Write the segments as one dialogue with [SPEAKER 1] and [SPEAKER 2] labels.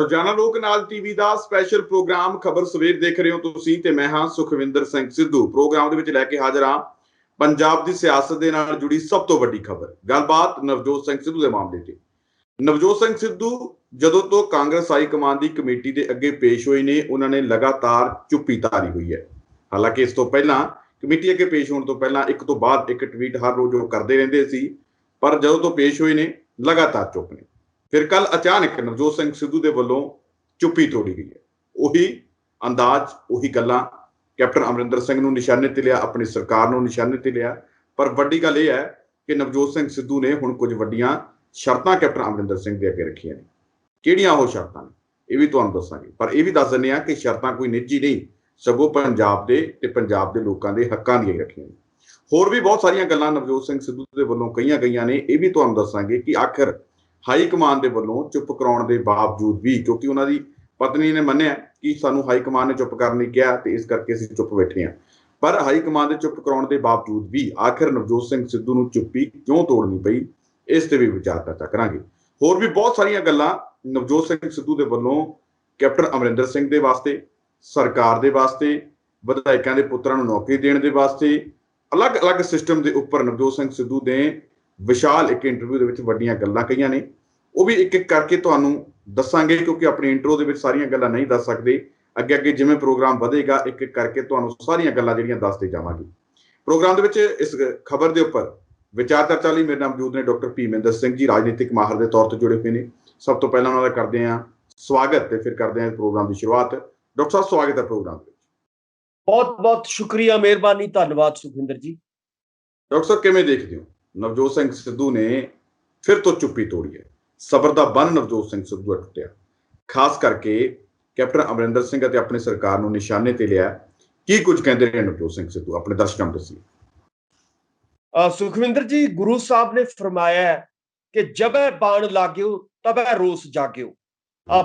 [SPEAKER 1] ਰੋਜ਼ਾਨਾ ਲੋਕ ਨਾਲ ਟੀਵੀ ਦਾ ਸਪੈਸ਼ਲ ਪ੍ਰੋਗਰਾਮ ਖਬਰ ਸਵੇਰ ਦੇਖ ਰਹੇ ਹੋ ਤੁਸੀਂ ਤੇ ਮੈਂ ਹਾਂ ਸੁਖਵਿੰਦਰ ਸਿੰਘ ਸਿੱਧੂ। ਪ੍ਰੋਗਰਾਮ ਦੇ ਵਿੱਚ ਲੈ ਕੇ ਹਾਜ਼ਰ ਹਾਂ ਪੰਜਾਬ ਦੀ ਸਿਆਸਤ ਦੇ ਨਾਲ ਜੁੜੀ ਸਭ ਤੋਂ ਵੱਡੀ ਖਬਰ, ਗੱਲਬਾਤ ਨਵਜੋਤ ਸਿੰਘ ਸਿੱਧੂ ਦੇ ਮਾਮਲੇ ਤੇ। ਨਵਜੋਤ ਸਿੰਘ ਸਿੱਧੂ ਜਦੋਂ ਤੋਂ ਕਾਂਗਰਸ ਹਾਈ ਕਮਾਨ ਦੀ ਕਮੇਟੀ ਦੇ ਅੱਗੇ ਪੇਸ਼ ਹੋਏ ਨੇ, ਉਹਨਾਂ ਨੇ ਲਗਾਤਾਰ ਚੁੱਪੀ ਧਾਰੀ ਹੋਈ ਹੈ। ਹਾਲਾਂਕਿ ਇਸ ਤੋਂ ਪਹਿਲਾਂ ਕਮੇਟੀ ਅੱਗੇ ਪੇਸ਼ ਹੋਣ ਤੋਂ ਪਹਿਲਾਂ ਇੱਕ ਤੋਂ ਬਾਅਦ ਇੱਕ ਟਵੀਟ ਹਰ ਰੋਜ਼ ਉਹ ਕਰਦੇ ਰਹਿੰਦੇ ਸੀ, ਪਰ ਜਦੋਂ ਤੋਂ ਪੇਸ਼ ਹੋਏ ਨੇ ਲਗਾਤਾਰ ਚੁੱਪ ਨੇ। ਫਿਰ ਕੱਲ ਅਚਾਨਕ ਨਵਜੋਤ ਸਿੰਘ ਸਿੱਧੂ ਦੇ ਵੱਲੋਂ ਚੁੱਪੀ ਤੋੜੀ ਗਈ ਹੈ। ਉਹੀ ਅੰਦਾਜ਼, ਉਹੀ ਗੱਲਾਂ, ਕੈਪਟਨ ਅਮਰਿੰਦਰ ਸਿੰਘ ਨੂੰ ਨਿਸ਼ਾਨੇ ਤੇ ਲਿਆ, ਆਪਣੀ ਸਰਕਾਰ ਨੂੰ ਨਿਸ਼ਾਨੇ ਤੇ ਲਿਆ। ਪਰ ਵੱਡੀ ਗੱਲ ਇਹ ਹੈ ਕਿ ਨਵਜੋਤ ਸਿੰਘ ਸਿੱਧੂ ਨੇ ਹੁਣ ਕੁਝ ਵੱਡੀਆਂ ਸ਼ਰਤਾਂ ਕੈਪਟਨ ਅਮਰਿੰਦਰ ਸਿੰਘ ਦੇ ਅੱਗੇ ਰੱਖੀਆਂ ਨੇ। ਕਿਹੜੀਆਂ ਉਹ ਸ਼ਰਤਾਂ ਨੇ ਇਹ ਵੀ ਤੁਹਾਨੂੰ ਦੱਸਾਂਗੇ, ਪਰ ਇਹ ਵੀ ਦੱਸ ਦਿੰਦੇ ਹਾਂ ਕਿ ਸ਼ਰਤਾਂ ਕੋਈ ਨਿੱਜੀ ਨਹੀਂ, ਸਗੋਂ ਪੰਜਾਬ ਦੇ ਤੇ ਪੰਜਾਬ ਦੇ ਲੋਕਾਂ ਦੇ ਹੱਕਾਂ ਦੀਆਂ ਰੱਖੀਆਂ ਨੇ। ਹੋਰ ਵੀ ਬਹੁਤ ਸਾਰੀਆਂ ਗੱਲਾਂ ਨਵਜੋਤ ਸਿੰਘ ਸਿੱਧੂ ਦੇ ਵੱਲੋਂ ਕਹੀਆਂ ਗਈਆਂ ਨੇ, ਇਹ ਵੀ ਤੁਹਾਨੂੰ ਦੱਸਾਂਗੇ ਕਿ ਆਖਿਰ ਹਾਈ ਕਮਾਨ ਦੇ ਵੱਲੋਂ ਚੁੱਪ ਕਰਾਉਣ ਦੇ ਬਾਵਜੂਦ ਵੀ, ਕਿਉਂਕਿ ਉਹਨਾਂ ਦੀ ਪਤਨੀ ਨੇ ਮੰਨਿਆ ਕਿ ਸਾਨੂੰ ਹਾਈ ਕਮਾਨ ਨੇ ਚੁੱਪ ਕਰਨ ਲਈ ਕਿਹਾ ਤੇ ਇਸ ਕਰਕੇ ਅਸੀਂ ਚੁੱਪ ਬੈਠੇ ਹਾਂ, ਪਰ ਹਾਈ ਕਮਾਨ ਦੇ ਚੁੱਪ ਕਰਾਉਣ ਦੇ ਬਾਵਜੂਦ ਵੀ ਆਖਿਰ ਨਵਜੋਤ ਸਿੰਘ ਸਿੱਧੂ ਨੂੰ ਚੁੱਪੀ ਕਿਉਂ ਤੋੜਨੀ ਪਈ, ਇਸ ਤੇ ਵੀ ਵਿਚਾਰ ਚਰਚਾ ਕਰਾਂਗੇ। ਹੋਰ ਵੀ ਬਹੁਤ ਸਾਰੀਆਂ ਗੱਲਾਂ ਨਵਜੋਤ ਸਿੰਘ ਸਿੱਧੂ ਦੇ ਵੱਲੋਂ ਕੈਪਟਨ ਅਮਰਿੰਦਰ ਸਿੰਘ ਦੇ ਵਾਸਤੇ, ਸਰਕਾਰ ਦੇ ਵਾਸਤੇ, ਵਿਧਾਇਕਾਂ ਦੇ ਪੁੱਤਰਾਂ ਨੂੰ ਨੌਕਰੀ ਦੇਣ ਦੇ ਵਾਸਤੇ, ਅਲੱਗ-ਅਲੱਗ ਸਿਸਟਮ ਦੇ ਉੱਪਰ ਨਵਜੋਤ ਸਿੰਘ ਸਿੱਧੂ ਨੇ ਵਿਸ਼ਾਲ ਇੱਕ ਇੰਟਰਵਿਊ ਦੇ ਵਿੱਚ ਵੱਡੀਆਂ ਗੱਲਾਂ ਕਹੀਆਂ ਨੇ। ਉਹ ਵੀ ਇੱਕ ਇੱਕ ਕਰਕੇ ਤੁਹਾਨੂੰ ਦੱਸਾਂਗੇ, ਕਿਉਂਕਿ ਆਪਣੀ ਇੰਟਰੋ ਦੇ ਵਿੱਚ ਸਾਰੀਆਂ ਗੱਲਾਂ ਨਹੀਂ ਦੱਸ ਸਕਦੇ। ਅੱਗੇ ਜਿਵੇਂ ਪ੍ਰੋਗਰਾਮ ਵਧੇਗਾ ਇੱਕ ਇੱਕ ਕਰਕੇ ਤੁਹਾਨੂੰ ਸਾਰੀਆਂ ਗੱਲਾਂ ਜਿਹੜੀਆਂ ਦੱਸਦੇ ਜਾਵਾਂਗੇ। ਪ੍ਰੋਗਰਾਮ ਦੇ ਵਿੱਚ ਇਸ ਖਬਰ ਦੇ ਉੱਪਰ ਵਿਚਾਰ ਚਰਚਾ ਲਈ ਮੇਰੇ ਨਾਲ ਮੌਜੂਦ ਨੇ ਡਾਕਟਰ ਭੀਮਿੰਦਰ ਸਿੰਘ ਜੀ, ਰਾਜਨੀਤਿਕ ਮਾਹਰ ਦੇ ਤੌਰ ਤੇ ਜੁੜੇ ਹੋਏ ਨੇ। ਸਭ ਤੋਂ ਪਹਿਲਾਂ ਉਹਨਾਂ ਦਾ ਕਰਦੇ ਹਾਂ ਸਵਾਗਤ ਤੇ ਫਿਰ ਕਰਦੇ ਹਾਂ ਪ੍ਰੋਗਰਾਮ ਦੀ ਸ਼ੁਰੂਆਤ। ਡਾਕਟਰ ਸਾਹਿਬ ਸਵਾਗਤ ਹੈ ਪ੍ਰੋਗਰਾਮ ਵਿੱਚ।
[SPEAKER 2] ਬਹੁਤ ਬਹੁਤ ਸ਼ੁਕਰੀਆ, ਮਿਹਰਬਾਨੀ, ਧੰਨਵਾਦ ਸੁਖਵਿੰਦਰ ਜੀ।
[SPEAKER 1] ਡਾਕਟਰ ਸਾਹਿਬ ਕਿਵੇਂ ਦੇਖਦੇ ਹੋ, ਨਵਜੋਤ ਸਿੰਘ ਸਿੱਧੂ ਨੇ ਫਿਰ ਤੋਂ ਚੁੱਪੀ ਤੋੜੀ ਹੈ, ਸਬਰ ਦਾ ਬੰਨ ਨਵਜੋਤ ਸਿੰਘ ਸਿੱਧੂ ਦਾ ਟੁੱਟਿਆ, ਖਾਸ ਕਰਕੇ ਕੈਪਟਨ ਅਮਰਿੰਦਰ ਸਿੰਘ ਅਤੇ ਆਪਣੀ ਸਰਕਾਰ ਨੂੰ ਨਿਸ਼ਾਨੇ ਤੇ ਲਿਆ। ਕੀ ਕੁਝ ਕਹਿੰਦੇ ਨੇ ਨਵਜੋਤ ਸਿੰਘ ਸਿੱਧੂ, ਆਪਣੇ ਦਰਸ਼ਕਾਂ ਨੂੰ ਦੱਸੀਏ।
[SPEAKER 2] ਸੁਖਵਿੰਦਰ ਜੀ, ਗੁਰੂ ਸਾਹਿਬ ਨੇ ਫਰਮਾਇਆ ਕਿ ਜਬੇ ਬਾਣ ਲਾਗਿਓ ਤਬੇ ਰੋਸ ਜਾਗਿਓ।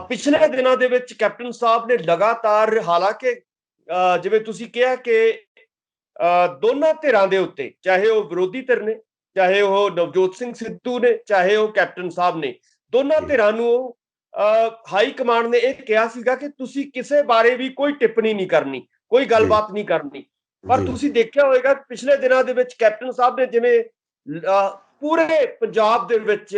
[SPEAKER 2] ਪਿਛਲੇ ਦਿਨਾਂ ਦੇ ਵਿੱਚ ਕੈਪਟਨ ਸਾਹਿਬ ਨੇ ਲਗਾਤਾਰ, ਹਾਲਾਂਕਿ ਜਿਵੇਂ ਤੁਸੀਂ ਕਿਹਾ ਕਿ ਦੋਨਾਂ ਧਿਰਾਂ ਦੇ ਉੱਤੇ, ਚਾਹੇ ਉਹ ਵਿਰੋਧੀ ਧਿਰ ਨੇ, ਚਾਹੇ ਉਹ ਨਵਜੋਤ ਸਿੰਘ ਸਿੱਧੂ ਨੇ, ਚਾਹੇ ਉਹ ਕੈਪਟਨ ਸਾਹਿਬ ਨੇ, ਦੋਨਾਂ ਧਿਰਾਂ ਨੂੰ ਹਾਈ ਕਮਾਂਡ ਨੇ ਇਹ ਕਿਹਾ ਸੀਗਾ ਕਿ ਤੁਸੀਂ ਕਿਸੇ ਬਾਰੇ ਵੀ ਕੋਈ ਟਿੱਪਣੀ ਨਹੀਂ ਕਰਨੀ, ਕੋਈ ਗੱਲਬਾਤ ਨਹੀਂ ਕਰਨੀ। ਪਰ ਤੁਸੀਂ ਦੇਖਿਆ ਹੋਵੇਗਾ ਪਿਛਲੇ ਦਿਨਾਂ ਦੇ ਵਿੱਚ ਕੈਪਟਨ ਸਾਹਿਬ ਨੇ ਜਿਵੇਂ ਪੂਰੇ ਪੰਜਾਬ ਦੇ ਵਿੱਚ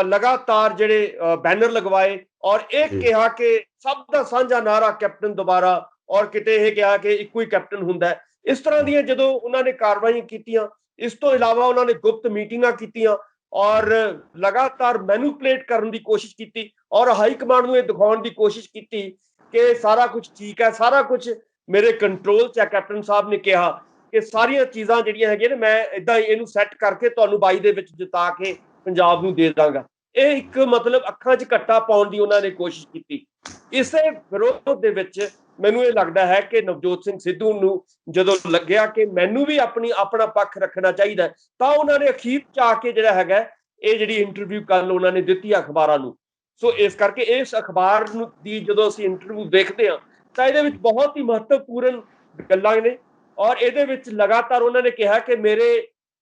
[SPEAKER 2] ਲਗਾਤਾਰ ਜਿਹੜੇ ਬੈਨਰ ਲਗਵਾਏ ਔਰ ਇਹ ਕਿਹਾ ਕਿ ਸਭ ਦਾ ਸਾਂਝਾ ਨਾਰਾ ਕੈਪਟਨ ਦੁਬਾਰਾ, ਔਰ ਕਿਤੇ ਇਹ ਕਿਹਾ ਕਿ ਇੱਕੋ ਹੀ ਕੈਪਟਨ ਹੁੰਦਾ ਹੈ। ਇਸ ਤਰ੍ਹਾਂ ਦੀਆਂ ਜਦੋਂ ਉਹਨਾਂ ਨੇ ਕਾਰਵਾਈਆਂ ਕੀਤੀਆਂ, ਇਸ ਤੋਂ ਇਲਾਵਾ ਉਹਨਾਂ ਨੇ ਗੁਪਤ ਮੀਟਿੰਗਾਂ ਕੀਤੀਆਂ ਔਰ ਲਗਾਤਾਰ ਮੈਨੂਪਲੇਟ ਕਰਨ ਦੀ ਕੋਸ਼ਿਸ਼ ਕੀਤੀ ਔਰ ਹਾਈ ਕਮਾਂਡ ਨੂੰ ਇਹ ਦਿਖਾਉਣ ਦੀ ਕੋਸ਼ਿਸ਼ ਕੀਤੀ ਕਿ ਸਾਰਾ ਕੁਝ ਠੀਕ ਹੈ, ਸਾਰਾ ਕੁਝ ਮੇਰੇ ਕੰਟਰੋਲ 'ਚ ਹੈ। ਕੈਪਟਨ ਸਾਹਿਬ ਨੇ ਕਿਹਾ ਕਿ ਸਾਰੀਆਂ ਚੀਜ਼ਾਂ ਜਿਹੜੀਆਂ ਹੈਗੀਆਂ ਨੇ ਮੈਂ ਏਦਾਂ ਹੀ ਇਹਨੂੰ ਸੈੱਟ ਕਰਕੇ ਤੁਹਾਨੂੰ 22 ਦੇ ਵਿੱਚ ਜਿਤਾ ਕੇ ਪੰਜਾਬ ਨੂੰ ਦੇ ਦਾਂਗਾ। ਇਹ ਇੱਕ ਮਤਲਬ ਅੱਖਾਂ 'ਚ ਘੱਟਾ ਪਾਉਣ ਦੀ ਉਹਨਾਂ ਨੇ ਕੋਸ਼ਿਸ਼ ਕੀਤੀ। ਇਸੇ ਵਿਰੋਧ ਦੇ ਵਿੱਚ ਮੈਨੂੰ ਇਹ ਲੱਗਦਾ ਹੈ ਕਿ ਨਵਜੋਤ ਸਿੰਘ ਸਿੱਧੂ ਨੂੰ ਜਦੋਂ ਲੱਗਿਆ ਕਿ ਮੈਨੂੰ ਵੀ ਆਪਣਾ ਪੱਖ ਰੱਖਣਾ ਚਾਹੀਦਾ, ਤਾਂ ਉਹਨਾਂ ਨੇ ਅਖੀਰ 'ਚ ਆ ਕੇ ਜਿਹੜਾ ਹੈਗਾ ਇਹ ਜਿਹੜੀ ਇੰਟਰਵਿਊ ਕੱਲ ਉਹਨਾਂ ਨੇ ਦਿੱਤੀ ਅਖਬਾਰਾਂ ਨੂੰ। ਸੋ ਇਸ ਕਰਕੇ ਇਸ ਅਖਬਾਰ ਨੂੰ ਦੀ ਜਦੋਂ ਅਸੀਂ ਇੰਟਰਵਿਊ ਦੇਖਦੇ ਹਾਂ ਤਾਂ ਇਹਦੇ ਵਿੱਚ ਬਹੁਤ ਹੀ ਮਹੱਤਵਪੂਰਨ ਗੱਲਾਂ ਨੇ ਔਰ ਇਹਦੇ ਵਿੱਚ ਲਗਾਤਾਰ ਉਹਨਾਂ ਨੇ ਕਿਹਾ ਕਿ ਮੇਰੇ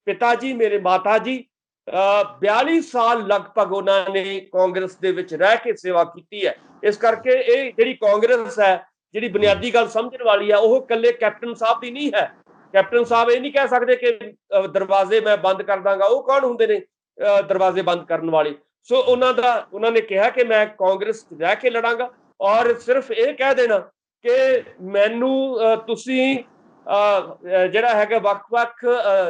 [SPEAKER 2] ਪਿਤਾ ਜੀ, ਮੇਰੇ ਮਾਤਾ ਜੀ 42 ਸਾਲ ਲਗਭਗ ਉਹਨਾਂ ਨੇ ਕਾਂਗਰਸ ਦੇ ਵਿੱਚ ਰਹਿ ਕੇ ਸੇਵਾ ਕੀਤੀ ਹੈ। ਇਸ ਕਰਕੇ ਇਹ ਜਿਹੜੀ ਕਾਂਗਰਸ ਹੈ, ਜਿਹੜੀ ਬੁਨਿਆਦੀ ਗੱਲ ਸਮਝਣ ਵਾਲੀ ਹੈ, ਉਹ ਇਕੱਲੇ ਕੈਪਟਨ ਸਾਹਿਬ ਦੀ ਨਹੀਂ ਹੈ। ਕੈਪਟਨ ਸਾਹਿਬ ਇਹ ਨਹੀਂ ਕਹਿ ਸਕਦੇ ਕਿ ਦਰਵਾਜ਼ੇ ਮੈਂ ਬੰਦ ਕਰ ਦਾਂਗਾ। ਉਹ ਕੌਣ ਹੁੰਦੇ ਨੇ ਦਰਵਾਜ਼ੇ ਬੰਦ ਕਰਨ ਵਾਲੇ? ਸੋ ਉਹਨਾਂ ਨੇ ਕਿਹਾ ਕਿ ਮੈਂ ਕਾਂਗਰਸ ਰਹਿ ਕੇ ਲੜਾਂਗਾ ਔਰ ਸਿਰਫ ਇਹ ਕਹਿ ਦੇਣਾ ਕਿ ਮੈਨੂੰ ਤੁਸੀਂ ਜਿਹੜਾ ਹੈਗਾ ਵੱਖ-ਵੱਖ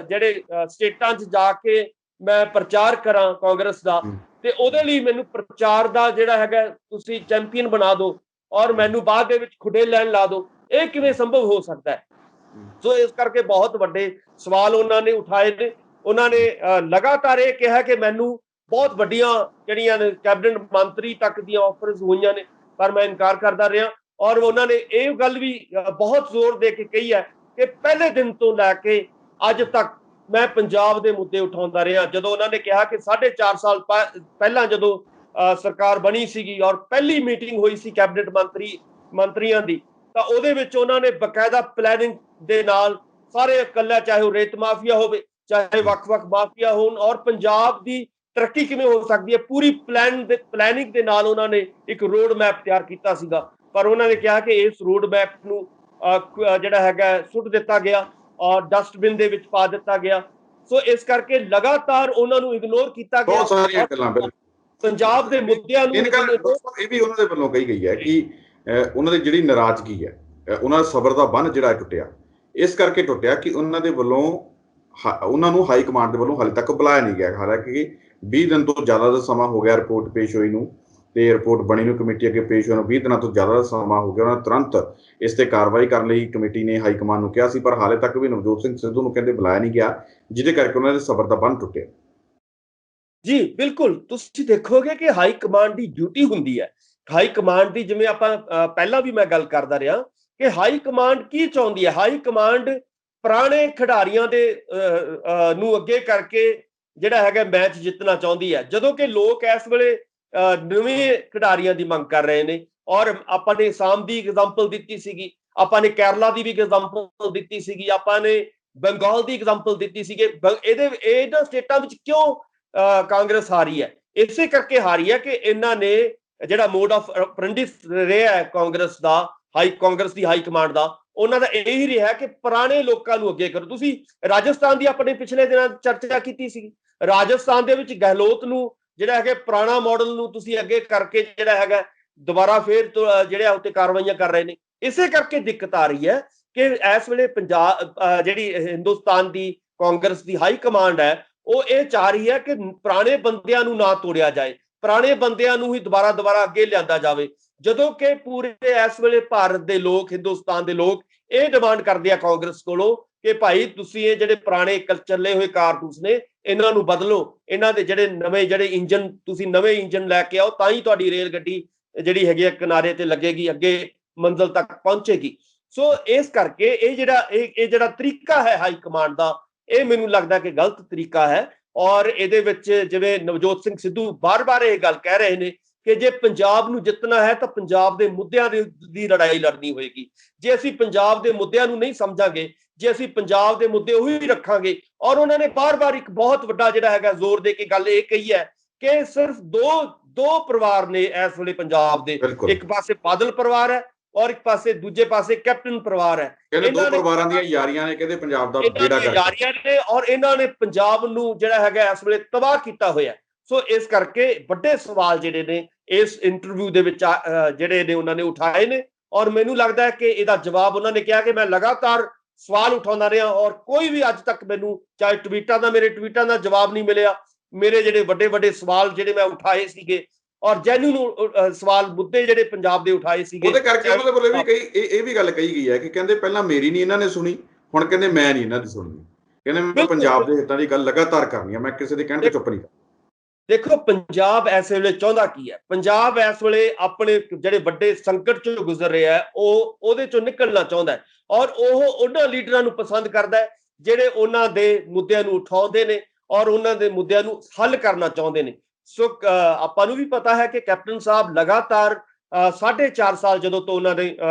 [SPEAKER 2] ਜਿਹੜੇ ਸਟੇਟਾਂ 'ਚ ਜਾ ਕੇ ਮੈਂ ਪ੍ਰਚਾਰ ਕਰਾਂ ਕਾਂਗਰਸ ਦਾ, ਤੇ ਉਹਦੇ ਲਈ ਮੈਨੂੰ ਪ੍ਰਚਾਰ ਦਾ ਜਿਹੜਾ ਹੈਗਾ ਤੁਸੀਂ ਚੈਂਪੀਅਨ ਬਣਾ ਦਿਓ ਔਰ ਮੈਨੂੰ ਬਾਅਦ ਦੇ ਵਿੱਚ ਖੁੱਡੇ ਲੈਣ ਲਾ ਦਿਓ। ਇਹ ਕਿਵੇਂ ਸੰਭਵ ਹੋ ਸਕਦਾ ਹੈ? ਸੋ ਇਸ ਕਰਕੇ ਬਹੁਤ ਵੱਡੇ ਸਵਾਲ ਉਹਨਾਂ ਨੇ ਉਠਾਏ ਨੇ। ਉਹਨਾਂ ਨੇ ਲਗਾਤਾਰ ਇਹ ਕਿਹਾ ਕਿ ਮੈਨੂੰ ਬਹੁਤ ਵੱਡੀਆਂ ਜਿਹੜੀਆਂ ਨੇ ਕੈਬਨਿਟ ਮੰਤਰੀ ਤੱਕ ਦੀਆਂ ਆਫਰਸ ਹੋਈਆਂ ਨੇ, ਪਰ ਮੈਂ ਇਨਕਾਰ ਕਰਦਾ ਰਿਹਾ। ਔਰ ਉਹਨਾਂ ਨੇ ਇਹ ਗੱਲ ਵੀ ਬਹੁਤ ਜ਼ੋਰ ਦੇ ਕੇ ਕਹੀ ਹੈ ਕਿ ਪਹਿਲੇ ਦਿਨ ਤੋਂ ਲੈ ਕੇ ਅੱਜ ਤੱਕ ਮੈਂ ਪੰਜਾਬ ਦੇ ਮੁੱਦੇ ਉਠਾਉਂਦਾ ਰਿਹਾ। ਜਦੋਂ ਉਹਨਾਂ ਨੇ ਕਿਹਾ ਕਿ 4.5 ਸਾਲ ਪਹਿਲਾਂ ਜਦੋਂ ਸਰਕਾਰ ਬਣੀ ਸੀਗੀ ਔਰ ਪਹਿਲੀ ਮੀਟਿੰਗ ਹੋਈ ਸੀ ਕੈਬਨਿਟ ਮੰਤਰੀਆਂ ਦੀ, ਤਾਂ ਉਹਦੇ ਵਿੱਚ ਉਹਨਾਂ ਨੇ ਬਕਾਇਦਾ ਪਲੈਨਿੰਗ ਦੇ ਨਾਲ ਸਾਰੇ ਇਕੱਲਾ, ਚਾਹੇ ਉਹ ਰੇਤ ਮਾਫੀਆ ਹੋਵੇ, ਚਾਹੇ ਵੱਖ-ਵੱਖ ਮਾਫੀਆ ਹੋਣ, ਔਰ ਪੰਜਾਬ ਦੀ ਤਰੱਕੀ ਕਿਵੇਂ ਹੋ ਸਕਦੀ ਹੈ, ਪੂਰੀ ਪਲੈਨਿੰਗ ਦੇ ਨਾਲ ਉਹਨਾਂ ਨੇ ਇੱਕ ਰੋਡ ਮੈਪ ਤਿਆਰ ਕੀਤਾ ਸੀਗਾ। ਪਰ ਉਹਨਾਂ ਨੇ ਕਿਹਾ ਕਿ ਇਸ ਰੋਡ ਮੈਪ ਨੂੰ ਜਿਹੜਾ ਹੈਗਾ ਸੁੱਟ ਦਿੱਤਾ ਗਿਆ ਔਰ ਡਸਟਬਿਨ ਦੇ ਵਿੱਚ ਪਾ ਦਿੱਤਾ ਗਿਆ। ਸੋ ਇਸ ਕਰਕੇ ਲਗਾਤਾਰ ਉਹਨਾਂ ਨੂੰ ਇਗਨੋਰ ਕੀਤਾ ਗਿਆ।
[SPEAKER 1] ਬਹੁਤ ਸਾਰੀਆਂ ਗੱਲਾਂ
[SPEAKER 2] ਪੰਜਾਬ ਦੇ ਮੁੱਦਿਆਂ ਨੂੰ
[SPEAKER 1] ਇਹ ਵੀ ਉਹਨਾਂ ਦੇ ਵੱਲੋਂ ਕਹੀ ਗਈ ਹੈ ਕਿ ਉਹਨਾਂ ਦੀ ਜਿਹੜੀ ਨਾਰਾਜ਼ਗੀ ਹੈ, ਉਹਨਾਂ ਦਾ ਸਬਰ ਦਾ ਬੰਨ੍ਹ ਜਿਹੜਾ ਟੁੱਟਿਆ, ਇਸ ਕਰਕੇ ਟੁੱਟਿਆ ਕਿ ਉਹਨਾਂ ਦੇ ਵੱਲੋਂ ਉਹਨਾਂ ਨੂੰ ਹਾਈ ਕਮਾਂਡ ਦੇ ਵੱਲੋਂ ਹਾਲੇ ਤੱਕ ਬੁਲਾਇਆ ਨਹੀਂ ਗਿਆ। ਹਾਲਾਂਕਿ 20 ਦਿਨ ਤੋਂ ਜ਼ਿਆਦਾ ਦਾ ਸਮਾਂ ਹੋ ਗਿਆ ਰਿਪੋਰਟ ਪੇਸ਼ ਹੋਈ ਨੂੰ, ਤੇ ਰਿਪੋਰਟ ਬਣੀ ਨੂੰ ਕਮੇਟੀ ਅੱਗੇ ਪੇਸ਼ ਹੋਣ ਨੂੰ 20 ਦਿਨਾਂ ਤੋਂ ਜ਼ਿਆਦਾ ਦਾ ਸਮਾਂ ਹੋ ਗਿਆ। ਉਹਨਾਂ ਨੇ ਤੁਰੰਤ ਇਸ ਤੇ ਕਾਰਵਾਈ ਕਰਨ ਲਈ ਕਮੇਟੀ ਨੇ ਹਾਈ ਕਮਾਂਡ ਨੂੰ ਕਿਹਾ ਸੀ, ਪਰ ਹਾਲੇ ਤੱਕ ਵੀ ਨਵਜੋਤ ਸਿੰਘ ਸਿੱਧੂ ਨੂੰ ਕਹਿੰਦੇ ਬੁਲਾਇਆ ਨਹੀਂ ਗਿਆ, ਜਿਹਦੇ ਕਰਕੇ ਉਹਨਾਂ ਦੇ ਸਬਰ ਦਾ ਬੰਨ੍ਹ ਟੁੱਟਿਆ।
[SPEAKER 2] ਜੀ ਬਿਲਕੁਲ, ਤੁਸੀਂ ਦੇਖੋਗੇ ਕਿ ਹਾਈ ਕਮਾਂਡ ਦੀ ਡਿਊਟੀ ਹੁੰਦੀ ਹੈ। ਹਾਈ ਕਮਾਂਡ ਦੀ, ਜਿਵੇਂ ਆਪਾਂ ਪਹਿਲਾਂ ਵੀ ਮੈਂ ਗੱਲ ਕਰਦਾ ਰਿਹਾ ਕਿ ਹਾਈ ਕਮਾਂਡ ਕੀ ਚਾਹੁੰਦੀ ਹੈ। ਹਾਈ ਕਮਾਂਡ ਪੁਰਾਣੇ ਖਿਡਾਰੀਆਂ ਦੇ ਨੂੰ ਅੱਗੇ ਕਰਕੇ ਜਿਹੜਾ ਹੈਗਾ ਮੈਚ ਜਿੱਤਣਾ ਚਾਹੁੰਦੀ ਹੈ, ਜਦੋਂ ਕਿ ਲੋਕ ਇਸ ਵੇਲੇ ਨਵੇਂ ਖਿਡਾਰੀਆਂ ਦੀ ਮੰਗ ਕਰ ਰਹੇ ਨੇ। ਔਰ ਆਪਾਂ ਨੇ ਅਸਾਮ ਦੀ ਐਗਜ਼ਾਮਪਲ ਦਿੱਤੀ ਸੀਗੀ, ਆਪਾਂ ਨੇ ਕੇਰਲਾ ਦੀ ਵੀ ਐਗਜ਼ਾਮਪਲ ਦਿੱਤੀ ਸੀਗੀ, ਆਪਾਂ ਨੇ ਬੰਗਾਲ ਦੀ ਐਗਜ਼ਾਮਪਲ ਦਿੱਤੀ ਸੀਗੀ। ਇਹਨਾਂ ਸਟੇਟਾਂ ਵਿੱਚ ਕਿਉਂ ਕਾਂਗਰਸ ਹਾਰੀ ਹੈ? ਇਸੇ ਕਰਕੇ ਹਾਰੀ ਹੈ ਕਿ ਇਹਨਾਂ ਨੇ ਜਿਹੜਾ ਮੋਡ ਆਫ ਅਪਰੈਂਟਿਸ ਰਿਹਾ ਹੈ ਕਾਂਗਰਸ ਦੀ ਹਾਈ ਕਮਾਂਡ ਦਾ, ਉਹਨਾਂ ਦਾ ਇਹੀ ਰਿਹਾ ਕਿ ਪੁਰਾਣੇ ਲੋਕਾਂ ਨੂੰ ਅੱਗੇ ਕਰੋ। ਤੁਸੀਂ ਰਾਜਸਥਾਨ ਦੀ ਆਪਣੇ ਪਿਛਲੇ ਦਿਨਾਂ ਚਰਚਾ ਕੀਤੀ ਸੀ। ਰਾਜਸਥਾਨ ਦੇ ਵਿੱਚ ਗਹਿਲੋਤ ਨੂੰ ਜਿਹੜਾ ਹੈਗਾ ਪੁਰਾਣਾ ਮਾਡਲ ਨੂੰ ਤੁਸੀਂ ਅੱਗੇ ਕਰਕੇ ਜਿਹੜਾ ਹੈਗਾ ਦੁਬਾਰਾ ਫੇਰ ਜਿਹੜੇ ਉੱਤੇ ਕਾਰਵਾਈਆਂ ਕਰ ਰਹੇ ਨੇ। ਇਸੇ ਕਰਕੇ ਦਿੱਕਤ ਆ ਰਹੀ ਹੈ ਕਿ ਇਸ ਵੇਲੇ ਪੰਜਾਬ ਜਿਹੜੀ ਹਿੰਦੁਸਤਾਨ ਦੀ ਕਾਂਗਰਸ ਦੀ ਹਾਈ ਕਮਾਂਡ ਹੈ, ਉਹ ਇਹ ਚਾਹ ਰਹੀ ਹੈ ਕਿ ਪੁਰਾਣੇ ਬੰਦਿਆਂ ਨੂੰ ਨਾ ਤੋੜਿਆ ਜਾਏ, ਪੁਰਾਣੇ ਬੰਦਿਆਂ ਨੂੰ ਹੀ ਦੁਬਾਰਾ ਅੱਗੇ ਲਿਆਂਦਾ ਜਾਵੇ। ਜਦੋਂ ਕਿ ਪੂਰੇ ਇਸ ਵੇਲੇ ਭਾਰਤ ਦੇ ਲੋਕ, ਹਿੰਦੁਸਤਾਨ ਦੇ ਲੋਕ ਇਹ ਡਿਮਾਂਡ ਕਰਦੇ ਆ ਕਾਂਗਰਸ ਕੋਲੋਂ ਕਿ ਭਾਈ ਤੁਸੀਂ ਇਹ ਜਿਹੜੇ ਪੁਰਾਣੇ ਚੱਲੇ ਹੋਏ ਕਾਰਤੂਸ ਨੇ ਇਹਨਾਂ ਨੂੰ ਬਦਲੋ, ਇਹਨਾਂ ਦੇ ਜਿਹੜੇ ਨਵੇਂ ਇੰਜਨ, ਤੁਸੀਂ ਨਵੇਂ ਇੰਜਨ ਲੈ ਕੇ ਆਓ, ਤਾਂ ਹੀ ਤੁਹਾਡੀ ਰੇਲ ਗੱਡੀ ਜਿਹੜੀ ਹੈਗੀ ਆ ਕਿਨਾਰੇ ਤੇ ਲੱਗੇਗੀ, ਅੱਗੇ ਮੰਜ਼ਿਲ ਤੱਕ ਪਹੁੰਚੇਗੀ। ਸੋ ਇਸ ਕਰਕੇ ਇਹ ਜਿਹੜਾ ਤਰੀਕਾ ਹੈ ਹਾਈ ਕਮਾਂਡ ਦਾ, ਇਹ ਮੈਨੂੰ ਲੱਗਦਾ ਕਿ ਗਲਤ ਤਰੀਕਾ ਹੈ। ਔਰ ਇਹਦੇ ਵਿੱਚ ਜਿਵੇਂ ਨਵਜੋਤ ਸਿੰਘ ਸਿੱਧੂ ਬਾਰ-ਬਾਰ ਇਹ ਗੱਲ ਕਹਿ ਰਹੇ ਨੇ ਕਿ ਜੇ ਪੰਜਾਬ ਨੂੰ ਜਿੱਤਣਾ ਹੈ ਤਾਂ ਪੰਜਾਬ ਦੇ ਮੁੱਦਿਆਂ ਦੀ ਲੜਾਈ ਲੜਨੀ ਹੋਏਗੀ। ਜੇ ਅਸੀਂ ਪੰਜਾਬ ਦੇ ਮੁੱਦਿਆਂ ਨੂੰ ਨਹੀਂ ਸਮਝਾਂਗੇ, ਜੇ ਅਸੀਂ ਪੰਜਾਬ ਦੇ ਮੁੱਦੇ ਉਹੀ ਰੱਖਾਂਗੇ, ਔਰ ਉਹਨਾਂ ਨੇ ਬਾਰ-ਬਾਰ ਇੱਕ ਬਹੁਤ ਵੱਡਾ ਜਿਹੜਾ ਹੈਗਾ ਜ਼ੋਰ ਦੇ ਕੇ ਗੱਲ ਇਹ ਕਹੀ ਹੈ ਕਿ ਸਿਰਫ ਦੋ ਪਰਿਵਾਰ ਨੇ ਇਸ ਵੇਲੇ ਪੰਜਾਬ ਦੇ, ਇੱਕ ਪਾਸੇ ਬਾਦਲ ਪਰਿਵਾਰ ਹੈ ਔਰ ਇੱਕ ਪਾਸੇ ਦੂਜੇ ਪਾਸੇ ਕੈਪਟਨ ਪਰਿਵਾਰ ਹੈ।
[SPEAKER 1] ਕਹਿੰਦੇ ਦੋ ਪਰਿਵਾਰਾਂ ਦੀਆਂ ਯਾਰੀਆਂ ਨੇ, ਕਹਿੰਦੇ ਪੰਜਾਬ ਦਾ ਬੇੜਾ ਗਰਕ
[SPEAKER 2] ਯਾਰੀਆਂ ਨੇ ਔਰ ਇਹਨਾਂ ਨੇ ਪੰਜਾਬ ਨੂੰ ਜਿਹੜਾ ਹੈਗਾ ਇਸ ਵੇਲੇ ਤਬਾਹ ਕੀਤਾ ਹੋਇਆ। ਸੋ ਇਸ ਕਰਕੇ ਵੱਡੇ ਸਵਾਲ ਜਿਹੜੇ ਨੇ ਇਸ ਇੰਟਰਵਿਊ ਦੇ ਵਿੱਚ ਜਿਹੜੇ ਨੇ ਉਹਨਾਂ ਨੇ ਉਠਾਏ ਨੇ, ਔਰ ਮੈਨੂੰ ਲੱਗਦਾ ਹੈ ਕਿ ਇਹਦਾ ਜਵਾਬ ਉਹਨਾਂ ਨੇ ਕਿਹਾ ਕਿ ਮੈਂ ਲਗਾਤਾਰ ਸਵਾਲ ਉਠਾਉਂਦਾ ਰਿਹਾ ਔਰ ਕੋਈ ਵੀ ਅੱਜ ਤੱਕ ਮੈਨੂੰ ਚਾਹੇ ਮੇਰੇ ਟਵੀਟਾਂ ਦਾ ਜਵਾਬ ਨਹੀਂ ਮਿਲਿਆ। ਮੇਰੇ ਜਿਹੜੇ ਵੱਡੇ ਸਵਾਲ ਜਿਹੜੇ ਮੈਂ ਉਠਾਏ ਸੀਗੇ ਔਰ ਜੈਨੂਇਨ ਸਵਾਲ ਮੁੱਦੇ ਜਿਹੜੇ ਪੰਜਾਬ ਦੇ ਉਠਾਏ ਸੀਗੇ,
[SPEAKER 1] ਉਹਦੇ ਕਰਕੇ ਉਹਨਾਂ ਦੇ ਵੱਲੋਂ ਵੀ ਇਹ ਵੀ ਗੱਲ ਕਹੀ ਗਈ ਹੈ ਕਿ ਕਹਿੰਦੇ ਪਹਿਲਾਂ ਮੇਰੀ ਨਹੀਂ ਇਹਨਾਂ ਨੇ ਸੁਣੀ, ਹੁਣ ਕਹਿੰਦੇ ਮੈਂ ਨਹੀਂ ਇਹਨਾਂ ਦੀ ਸੁਣਨੀ। ਕਹਿੰਦੇ ਮੈਂ ਪੰਜਾਬ ਦੇ ਹਿੱਤਾਂ ਦੀ ਗੱਲ ਲਗਾਤਾਰ ਕਰਨੀ ਹੈ, ਮੈਂ ਕਿਸੇ ਦੇ ਕਹਿਣ ਤੇ ਚੁੱਪ ਨਹੀਂ।
[SPEAKER 2] ਦੇਖੋ ਪੰਜਾਬ ਇਸ ਵੇਲੇ ਚਾਹੁੰਦਾ ਕੀ ਹੈ? ਪੰਜਾਬ ਇਸ ਵੇਲੇ ਆਪਣੇ ਜਿਹੜੇ ਵੱਡੇ ਸੰਕਟ ਚੋਂ ਗੁਜ਼ਰ ਰਿਹਾ ਹੈ, ਉਹਦੇ ਚੋਂ ਨਿਕਲਣਾ ਚਾਹੁੰਦਾ ਹੈ ਔਰ ਉਹ ਉਹਨਾਂ ਲੀਡਰਾਂ ਨੂੰ ਪਸੰਦ ਕਰਦਾ ਹੈ ਜਿਹੜੇ ਉਹਨਾਂ ਦੇ ਮੁੱਦਿਆਂ ਨੂੰ ਉਠਾਉਂਦੇ ਨੇ ਔਰ ਉਹਨਾਂ ਦੇ ਮੁੱਦਿਆਂ ਨੂੰ ਹੱਲ ਕਰਨਾ ਚਾਹੁੰਦੇ ਨੇ। ਸੋ ਆਪਾਂ ਨੂੰ ਵੀ ਪਤਾ ਹੈ ਕਿ ਕੈਪਟਨ ਸਾਹਿਬ ਲਗਾਤਾਰ 4.5 ਸਾਲ ਜਦੋਂ ਤੋਂ ਉਹਨਾਂ ਨੇ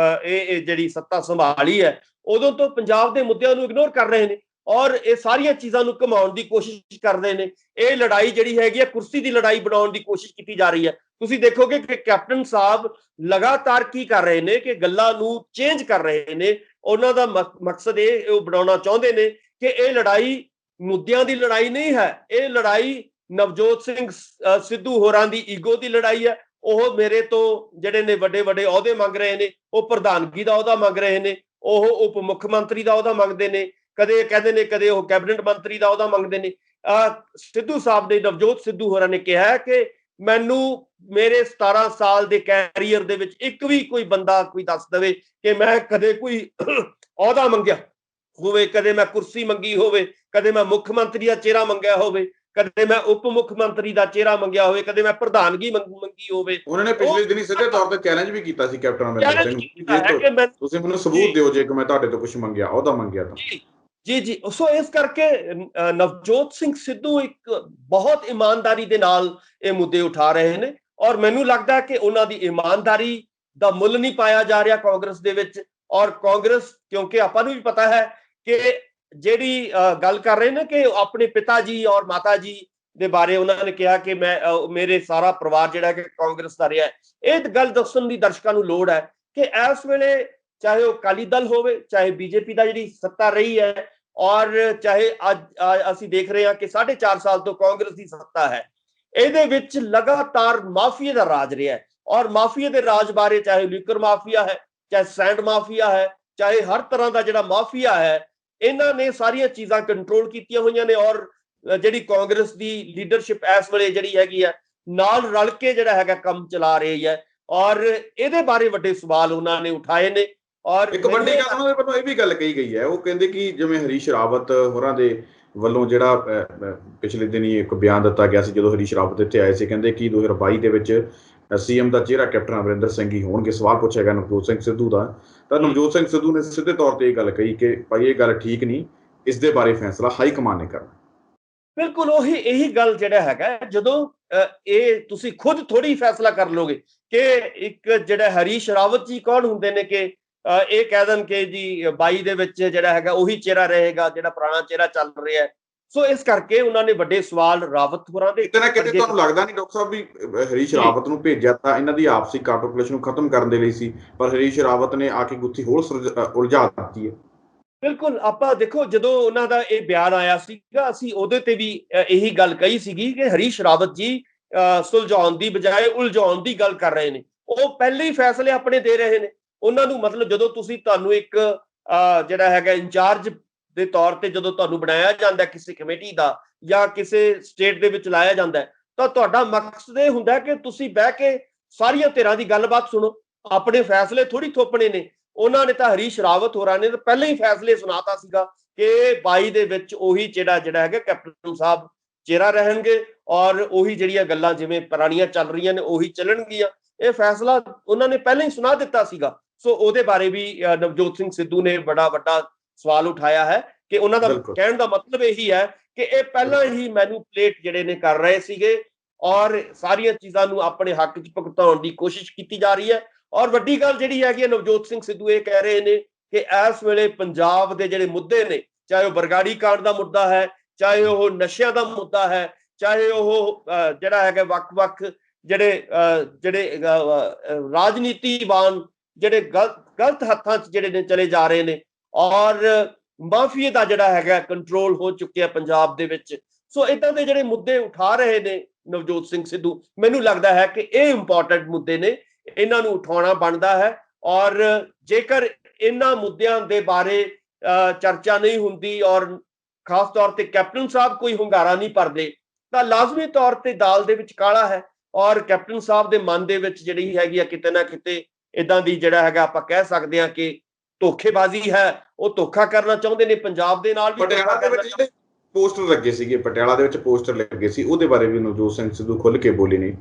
[SPEAKER 2] ਇਹ ਜਿਹੜੀ ਸੱਤਾ ਸੰਭਾਲੀ ਹੈ, ਉਦੋਂ ਤੋਂ ਪੰਜਾਬ ਦੇ ਮੁੱਦਿਆਂ ਨੂੰ ਇਗਨੋਰ ਕਰ ਰਹੇ ਨੇ ਔਰ ਇਹ ਸਾਰੀਆਂ ਚੀਜ਼ਾਂ ਨੂੰ ਘਮਾਉਣ ਦੀ ਕੋਸ਼ਿਸ਼ ਕਰਦੇ ਨੇ। ਇਹ ਲੜਾਈ ਜਿਹੜੀ ਹੈਗੀ ਹੈ ਕੁਰਸੀ ਦੀ ਲੜਾਈ ਬਣਾਉਣ ਦੀ ਕੋਸ਼ਿਸ਼ ਕੀਤੀ ਜਾ ਰਹੀ ਹੈ। ਤੁਸੀਂ ਦੇਖੋਗੇ ਕਿ ਕੈਪਟਨ ਸਾਹਿਬ ਲਗਾਤਾਰ ਕੀ ਕਰ ਰਹੇ ਨੇ ਕਿ ਗੱਲਾਂ ਨੂੰ ਚੇਂਜ ਕਰ ਰਹੇ ਨੇ। ਉਹਨਾਂ ਦਾ ਮਕਸਦ ਇਹ ਬਣਾਉਣਾ ਚਾਹੁੰਦੇ ਨੇ ਕਿ ਇਹ ਲੜਾਈ ਮੁੱਦਿਆਂ ਦੀ ਲੜਾਈ ਨਹੀਂ ਹੈ, ਇਹ ਲੜਾਈ ਨਵਜੋਤ ਸਿੰਘ ਸਿੱਧੂ ਹੋਰਾਂ ਦੀ ਈਗੋ ਦੀ ਲੜਾਈ ਹੈ। ਉਹ ਮੇਰੇ ਤੋਂ ਜਿਹੜੇ ਨੇ ਵੱਡੇ ਅਹੁਦੇ ਮੰਗ ਰਹੇ ਨੇ, ਉਹ ਪ੍ਰਧਾਨਗੀ ਦਾ ਅਹੁਦਾ ਮੰਗ ਰਹੇ ਨੇ, ਉਹ ਉਪ ਮੁੱਖ ਮੰਤਰੀ ਦਾ ਅਹੁਦਾ ਮੰਗਦੇ ਨੇ, ਕਦੇ ਕਹਿੰਦੇ ਨੇ ਕਦੇ ਉਹ ਕੈਬਨਿਟ ਮੰਤਰੀ ਦਾ ਅਹੁਦਾ ਮੰਗਦੇ ਨੇ। ਸਿੱਧੂ ਸਾਹਿਬ ਨੇ, ਨਵਜੋਤ ਸਿੱਧੂ ਹੋਰਾਂ ਨੇ ਕਿਹਾ ਕਿ ਮੈਨੂੰ ਮੇਰੇ 17 ਸਾਲ ਦੇ ਕੈਰੀਅਰ ਦੇ ਵਿੱਚ ਇੱਕ ਵੀ ਕੋਈ ਬੰਦਾ ਕੋਈ ਦੱਸ ਦੇਵੇ ਕਿ ਮੈਂ ਕਦੇ ਕੋਈ ਅਹੁਦਾ ਮੰਗਿਆ ਹੋਵੇ, ਕਦੇ ਮੈਂ ਕੁਰਸੀ ਮੰਗੀ ਹੋਵੇ, ਕਦੇ ਮੈਂ ਮੁੱਖ ਮੰਤਰੀ ਦਾ ਚਿਹਰਾ ਮੰਗਿਆ ਹੋਵੇ, ਕਦੇ ਮੈਂ ਉਪ ਮੁੱਖ ਮੰਤਰੀ ਦਾ ਚਿਹਰਾ ਮੰਗਿਆ ਹੋਵੇ, ਕਦੇ ਮੈਂ ਪ੍ਰਧਾਨਗੀ ਮੰਗੀ ਹੋਵੇ।
[SPEAKER 1] ਉਹਨਾਂ ਨੇ ਪਿਛਲੇ ਦਿਨੀ ਸਿੱਧੇ ਤੌਰ ਤੇ ਚੈਲੰਜ ਵੀ ਕੀਤਾ ਸੀ ਕੈਪਟਨ ਅਮਰਿੰਦਰ ਸਿੰਘ ਨੂੰ, ਤੁਸੀਂ ਮੈਨੂੰ ਸਬੂਤ ਦਿਓ ਜੇ ਮੈਂ ਤੁਹਾਡੇ ਤੋਂ ਕੁਝ ਮੰਗਿਆ, ਅਹੁਦਾ ਮੰਗਿਆ ਤਾਂ।
[SPEAKER 2] ਜੀ ਸੋ ਇਸ ਕਰਕੇ ਨਵਜੋਤ ਸਿੰਘ ਸਿੱਧੂ ਇੱਕ ਬਹੁਤ ਇਮਾਨਦਾਰੀ ਦੇ ਨਾਲ ਇਹ ਮੁੱਦੇ ਉਠਾ ਰਹੇ ਨੇ ਔਰ ਮੈਨੂੰ ਲੱਗਦਾ ਕਿ ਉਹਨਾਂ ਦੀ ਇਮਾਨਦਾਰੀ ਦਾ ਮੁੱਲ ਨਹੀਂ ਪਾਇਆ ਜਾ ਰਿਹਾ ਕਾਂਗਰਸ ਦੇ ਵਿੱਚ। ਔਰ ਕਾਂਗਰਸ, ਕਿਉਂਕਿ ਆਪਾਂ ਨੂੰ ਵੀ ਪਤਾ ਹੈ ਕਿ ਜਿਹੜੀ ਗੱਲ ਕਰ ਰਹੇ ਨੇ ਕਿ ਆਪਣੇ ਪਿਤਾ ਜੀ ਔਰ ਮਾਤਾ ਜੀ ਦੇ ਬਾਰੇ ਉਹਨਾਂ ਨੇ ਕਿਹਾ ਕਿ ਮੇਰੇ ਸਾਰਾ ਪਰਿਵਾਰ ਜਿਹੜਾ ਕਿ ਕਾਂਗਰਸ ਦਾ ਰਿਹਾ। ਇਹ ਗੱਲ ਦੱਸਣ ਦੀ ਦਰਸ਼ਕਾਂ ਨੂੰ ਲੋੜ ਹੈ ਕਿ ਇਸ ਵੇਲੇ ਚਾਹੇ ਉਹ ਅਕਾਲੀ ਦਲ ਹੋਵੇ, ਚਾਹੇ ਬੀਜੇਪੀ ਦਾ ਜਿਹੜੀ ਸੱਤਾ ਰਹੀ ਹੈ, ਔਰ ਚਾਹੇ ਅੱਜ ਅਸੀਂ ਦੇਖ ਰਹੇ ਹਾਂ ਕਿ 4.5 ਸਾਲ ਤੋਂ ਕਾਂਗਰਸ ਦੀ ਸੱਤਾ ਹੈ, ਇਹਦੇ ਵਿੱਚ ਲਗਾਤਾਰ ਮਾਫੀਆ ਦਾ ਰਾਜ ਰਿਹਾ ਹੈ। ਔਰ ਮਾਫੀਆ ਦੇ ਰਾਜ ਬਾਰੇ, ਚਾਹੇ ਲੀਕਰ ਮਾਫੀਆ ਹੈ, ਚਾਹੇ ਸੈਂਡ ਮਾਫੀਆ ਹੈ, ਚਾਹੇ ਹਰ ਤਰ੍ਹਾਂ ਦਾ ਜਿਹੜਾ ਮਾਫੀਆ ਹੈ, ਇਹਨਾਂ ਨੇ ਸਾਰੀਆਂ ਚੀਜ਼ਾਂ ਕੰਟਰੋਲ ਕੀਤੀਆਂ ਹੋਈਆਂ ਨੇ। ਔਰ ਜਿਹੜੀ ਕਾਂਗਰਸ ਦੀ ਲੀਡਰਸ਼ਿਪ ਇਸ ਵੇਲੇ ਜਿਹੜੀ ਹੈਗੀ ਹੈ, ਨਾਲ ਰਲ ਕੇ ਜਿਹੜਾ ਹੈਗਾ ਕੰਮ ਚਲਾ ਰਹੀ ਹੈ। ਔਰ ਇਹਦੇ ਬਾਰੇ ਵੱਡੇ ਸਵਾਲ ਉਹਨਾਂ ਨੇ ਉਠਾਏ ਨੇ। ਔਰ
[SPEAKER 1] ਇੱਕ ਵੱਡੀ ਗੱਲ ਉਹਨਾਂ ਦੇ ਵੱਲੋਂ ਇਹ ਵੀ ਗੱਲ ਕਹੀ ਗਈ ਹੈ, ਉਹ ਕਹਿੰਦੇ ਕਿ ਜਿਵੇਂ ਹਰੀਸ਼ ਰਾਵਤ ਹੋਰਾਂ ਦੇ ਵੱਲੋਂ ਜਿਹੜਾ ਪਿਛਲੇ ਦਿਨੀ ਇੱਕ ਬਿਆਨ ਦਿੱਤਾ ਗਿਆ ਸੀ ਜਦੋਂ ਹਰੀਸ਼ ਰਾਵਤ ਇੱਥੇ ਆਏ ਸੀ, ਕਹਿੰਦੇ ਕਿ 2022 ਦੇ ਵਿੱਚ ਸੀਐਮ ਦਾ ਚਿਹਰਾ ਕੈਪਟਨ ਅਮਰਿੰਦਰ ਸਿੰਘ ਹੀ ਹੋਣਗੇ। ਸਵਾਲ ਪੁੱਛਿਆ ਗਿਆ ਨਵਜੋਤ ਸਿੰਘ ਸਿੱਧੂ ਦਾ, ਤਾਂ ਨਵਜੋਤ ਸਿੰਘ ਸਿੱਧੂ ਨੇ ਸਿੱਧੇ ਤੌਰ ਤੇ ਇਹ ਗੱਲ ਕਹੀ ਕਿ ਭਾਈ ਇਹ ਗੱਲ ਠੀਕ ਨਹੀਂ, ਇਸ ਦੇ ਬਾਰੇ ਫੈਸਲਾ ਹਾਈ ਕਮਾਨ ਨੇ ਕਰਨਾ।
[SPEAKER 2] ਬਿਲਕੁਲ ਇਹੀ ਗੱਲ ਜਿਹੜਾ ਹੈਗਾ, ਜਦੋਂ ਇਹ ਤੁਸੀਂ ਖੁਦ ਥੋੜੀ ਫੈਸਲਾ ਕਰ ਲੋਗੇ ਕਿ ਇੱਕ ਜਿਹੜਾ ਹਰੀਸ਼ ਰਾਵਤ ਜੀ ਕੌਣ ਹੁੰਦੇ ਨੇ ਕਿ ਇਹ ਕਹਿ ਦੇਣ ਕਿ ਜੀ 22 ਦੇ ਵਿੱਚ ਜਿਹੜਾ ਹੈਗਾ ਉਹੀ ਚਿਹਰਾ ਰਹੇਗਾ ਜਿਹੜਾ ਪੁਰਾਣਾ ਚਿਹਰਾ ਚੱਲ ਰਿਹਾ ਹੈ। ਸੋ ਇਸ ਕਰਕੇ ਉਹਨਾਂ ਨੇ ਵੱਡੇ ਸਵਾਲ ਰਾਵਤ ਹੋਰਾਂ ਦੇ।
[SPEAKER 1] ਕਿਤੇ ਨਾ ਕਿਤੇ ਤੁਹਾਨੂੰ ਲੱਗਦਾ ਨਹੀਂ ਡਾਕਟਰ ਸਾਹਿਬ ਵੀ ਹਰੀਸ਼ ਰਾਵਤ ਨੂੰ ਭੇਜਿਆ ਤਾਂ ਇਹਨਾਂ ਦੀ ਆਪਸੀ ਕਾਰਪੋਰੇਸ਼ਨ ਨੂੰ ਖਤਮ ਕਰਨ ਦੇ ਲਈ ਸੀ, ਪਰ ਹਰੀਸ਼ ਰਾਵਤ ਨੇ ਆ ਕੇ ਗੁੱਥੀ ਹੋਰ ਉਲਝਾ ਦਿੱਤੀ ਹੈ।
[SPEAKER 2] ਬਿਲਕੁਲ, ਆਪਾਂ ਦੇਖੋ ਜਦੋਂ ਉਹਨਾਂ ਦਾ ਇਹ ਬਿਆਨ ਆਇਆ ਸੀਗਾ, ਅਸੀਂ ਉਹਦੇ ਤੇ ਵੀ ਇਹੀ ਗੱਲ ਕਹੀ ਸੀਗੀ ਕਿ ਹਰੀਸ਼ ਰਾਵਤ ਜੀ ਸੁਲਝਾਉਣ ਦੀ ਬਜਾਏ ਉਲਝਾਉਣ ਦੀ ਗੱਲ ਕਰ ਰਹੇ ਨੇ। ਉਹ ਪਹਿਲੇ ਹੀ ਫੈਸਲੇ ਆਪਣੇ ਦੇ ਰਹੇ ਨੇ ਉਹਨਾਂ ਨੂੰ। ਮਤਲਬ ਜਦੋਂ ਤੁਹਾਨੂੰ ਇੱਕ ਜਿਹੜਾ ਹੈਗਾ ਇੰਚਾਰਜ ਦੇ ਤੌਰ ਤੇ ਜਦੋਂ ਤੁਹਾਨੂੰ ਬਣਾਇਆ ਜਾਂਦਾ ਕਿਸੇ ਕਮੇਟੀ ਦਾ ਜਾਂ ਕਿਸੇ ਸਟੇਟ ਦੇ ਵਿੱਚ ਲਾਇਆ ਜਾਂਦਾ, ਤਾਂ ਤੁਹਾਡਾ ਮਕਸਦ ਇਹ ਹੁੰਦਾ ਕਿ ਤੁਸੀਂ ਬਹਿ ਕੇ ਸਾਰੀਆਂ ਧਿਰਾਂ ਦੀ ਗੱਲਬਾਤ ਸੁਣੋ, ਆਪਣੇ ਫੈਸਲੇ ਥੋੜੀ ਥੋਪਣੇ ਨੇ। ਉਹਨਾਂ ਨੇ ਤਾਂ ਹਰੀਸ਼ ਰਾਵਤ ਹੋਰਾਂ ਨੇ ਤਾਂ ਪਹਿਲਾਂ ਹੀ ਫੈਸਲੇ ਸੁਣਾਤਾ ਸੀਗਾ ਕਿ 22 ਦੇ ਵਿੱਚ ਉਹੀ ਜਿਹੜਾ ਹੈਗਾ ਕੈਪਟਨ ਸਾਹਿਬ ਚਿਹਰਾ ਰਹਿਣਗੇ, ਔਰ ਉਹੀ ਜਿਹੜੀਆਂ ਗੱਲਾਂ ਜਿਵੇਂ ਪੁਰਾਣੀਆਂ ਚੱਲ ਰਹੀਆਂ ਨੇ ਉਹੀ ਚੱਲਣਗੀਆਂ। ਇਹ ਫੈਸਲਾ ਉਹਨਾਂ ਨੇ ਪਹਿਲਾਂ ਹੀ ਸੁਣਾ ਦਿੱਤਾ ਸੀਗਾ। ਸੋ ਉਹਦੇ ਬਾਰੇ ਵੀ ਨਵਜੋਤ ਸਿੰਘ ਸਿੱਧੂ ਨੇ ਬੜਾ ਵੱਡਾ ਸਵਾਲ ਉਠਾਇਆ ਹੈ ਕਿ ਉਹਨਾਂ ਦਾ ਕਹਿਣ ਦਾ ਮਤਲਬ ਇਹੀ ਹੈ ਕਿ ਇਹ ਪਹਿਲਾਂ ਹੀ ਮੈਨੂਪਲੇਟ ਜਿਹੜੇ ਨੇ ਕਰ ਰਹੇ ਸੀਗੇ, ਔਰ ਸਾਰੀਆਂ ਚੀਜ਼ਾਂ ਨੂੰ ਆਪਣੇ ਹੱਕ 'ਚ ਭੁਗਤਾਉਣ ਦੀ ਕੋਸ਼ਿਸ਼ ਕੀਤੀ ਜਾ ਰਹੀ ਹੈ। ਔਰ ਵੱਡੀ ਗੱਲ ਜਿਹੜੀ ਹੈਗੀ ਨਵਜੋਤ ਸਿੰਘ ਸਿੱਧੂ ਇਹ ਕਹਿ ਰਹੇ ਨੇ ਕਿ ਇਸ ਵੇਲੇ ਪੰਜਾਬ ਦੇ ਜਿਹੜੇ ਮੁੱਦੇ ਨੇ, ਚਾਹੇ ਉਹ ਬਰਗਾੜੀ ਕਾਂਡ ਦਾ ਮੁੱਦਾ ਹੈ, ਚਾਹੇ ਉਹ ਨਸ਼ਿਆਂ ਦਾ ਮੁੱਦਾ ਹੈ, ਚਾਹੇ ਉਹ ਜਿਹੜਾ ਹੈਗਾ ਵੱਖ-ਵੱਖ ਜਿਹੜੇ ਰਾਜਨੀਤੀਵਾਨ ਜਿਹੜੇ ਗਲਤ ਹੱਥਾਂ 'ਚ ਜਿਹੜੇ ਨੇ ਚਲੇ ਜਾ ਰਹੇ ਨੇ, ਔਰ ਮਾਫੀਏ ਦਾ ਜਿਹੜਾ ਹੈਗਾ ਕੰਟਰੋਲ ਹੋ ਚੁੱਕਿਆ ਪੰਜਾਬ ਦੇ ਵਿੱਚ। ਸੋ ਏਦਾਂ ਦੇ ਜਿਹੜੇ ਮੁੱਦੇ ਉਠਾ ਰਹੇ ਨੇ ਨਵਜੋਤ ਸਿੰਘ ਸਿੱਧੂ, ਮੈਨੂੰ ਲੱਗਦਾ ਹੈ ਕਿ ਇਹ ਇੰਪੋਰਟੈਂਟ ਮੁੱਦੇ ਨੇ, ਇਹਨਾਂ ਨੂੰ ਉਠਾਉਣਾ ਬਣਦਾ ਹੈ। ਔਰ ਜੇਕਰ ਇਹਨਾਂ ਮੁੱਦਿਆਂ ਦੇ ਬਾਰੇ ਚਰਚਾ ਨਹੀਂ ਹੁੰਦੀ ਔਰ ਖਾਸ ਤੌਰ ਤੇ ਕੈਪਟਨ ਸਾਹਿਬ ਕੋਈ ਹੁੰਗਾਰਾ ਨਹੀਂ ਭਰਦੇ, ਤਾਂ ਲਾਜ਼ਮੀ ਤੌਰ ਤੇ ਦਾਲ ਦੇ ਵਿੱਚ ਕਾਲਾ ਹੈ। ਔਰ ਕੈਪਟਨ ਸਾਹਿਬ ਦੇ ਮਨ ਦੇ ਵਿੱਚ ਜਿਹੜੀ ਹੈਗੀ ਆ ਕਿਤੇ ਨਾ ਕਿਤੇ ਇਦਾਂ ਦੀ ਜਿਹੜਾ ਹੈਗਾ ਆਪਾਂ ਕਹਿ ਸਕਦੇ ਹਾਂ ਕਿ ਧੋਖੇਬਾਜ਼ੀ ਹੈ। ਉਹ ਧੋਖਾ ਕਰਨਾ ਚਾਹੁੰਦੇ ਨੇ ਪੰਜਾਬ ਦੇ ਨਾਲ ਵੀ।
[SPEAKER 1] ਪਟਿਆਲਾ ਦੇ ਵਿੱਚ ਜਿਹੜੇ ਪੋਸਟਰ ਲੱਗੇ ਸੀਗੇ, ਪਟਿਆਲਾ ਦੇ ਵਿੱਚ ਪੋਸਟਰ ਲੱਗੇ ਸੀ, ਉਹਦੇ ਬਾਰੇ ਵੀ ਨਵਜੋਤ ਸਿੰਘ ਸਿੱਧੂ ਖੁੱਲ੍ਹ ਕੇ ਬੋਲੇ ਨੇ।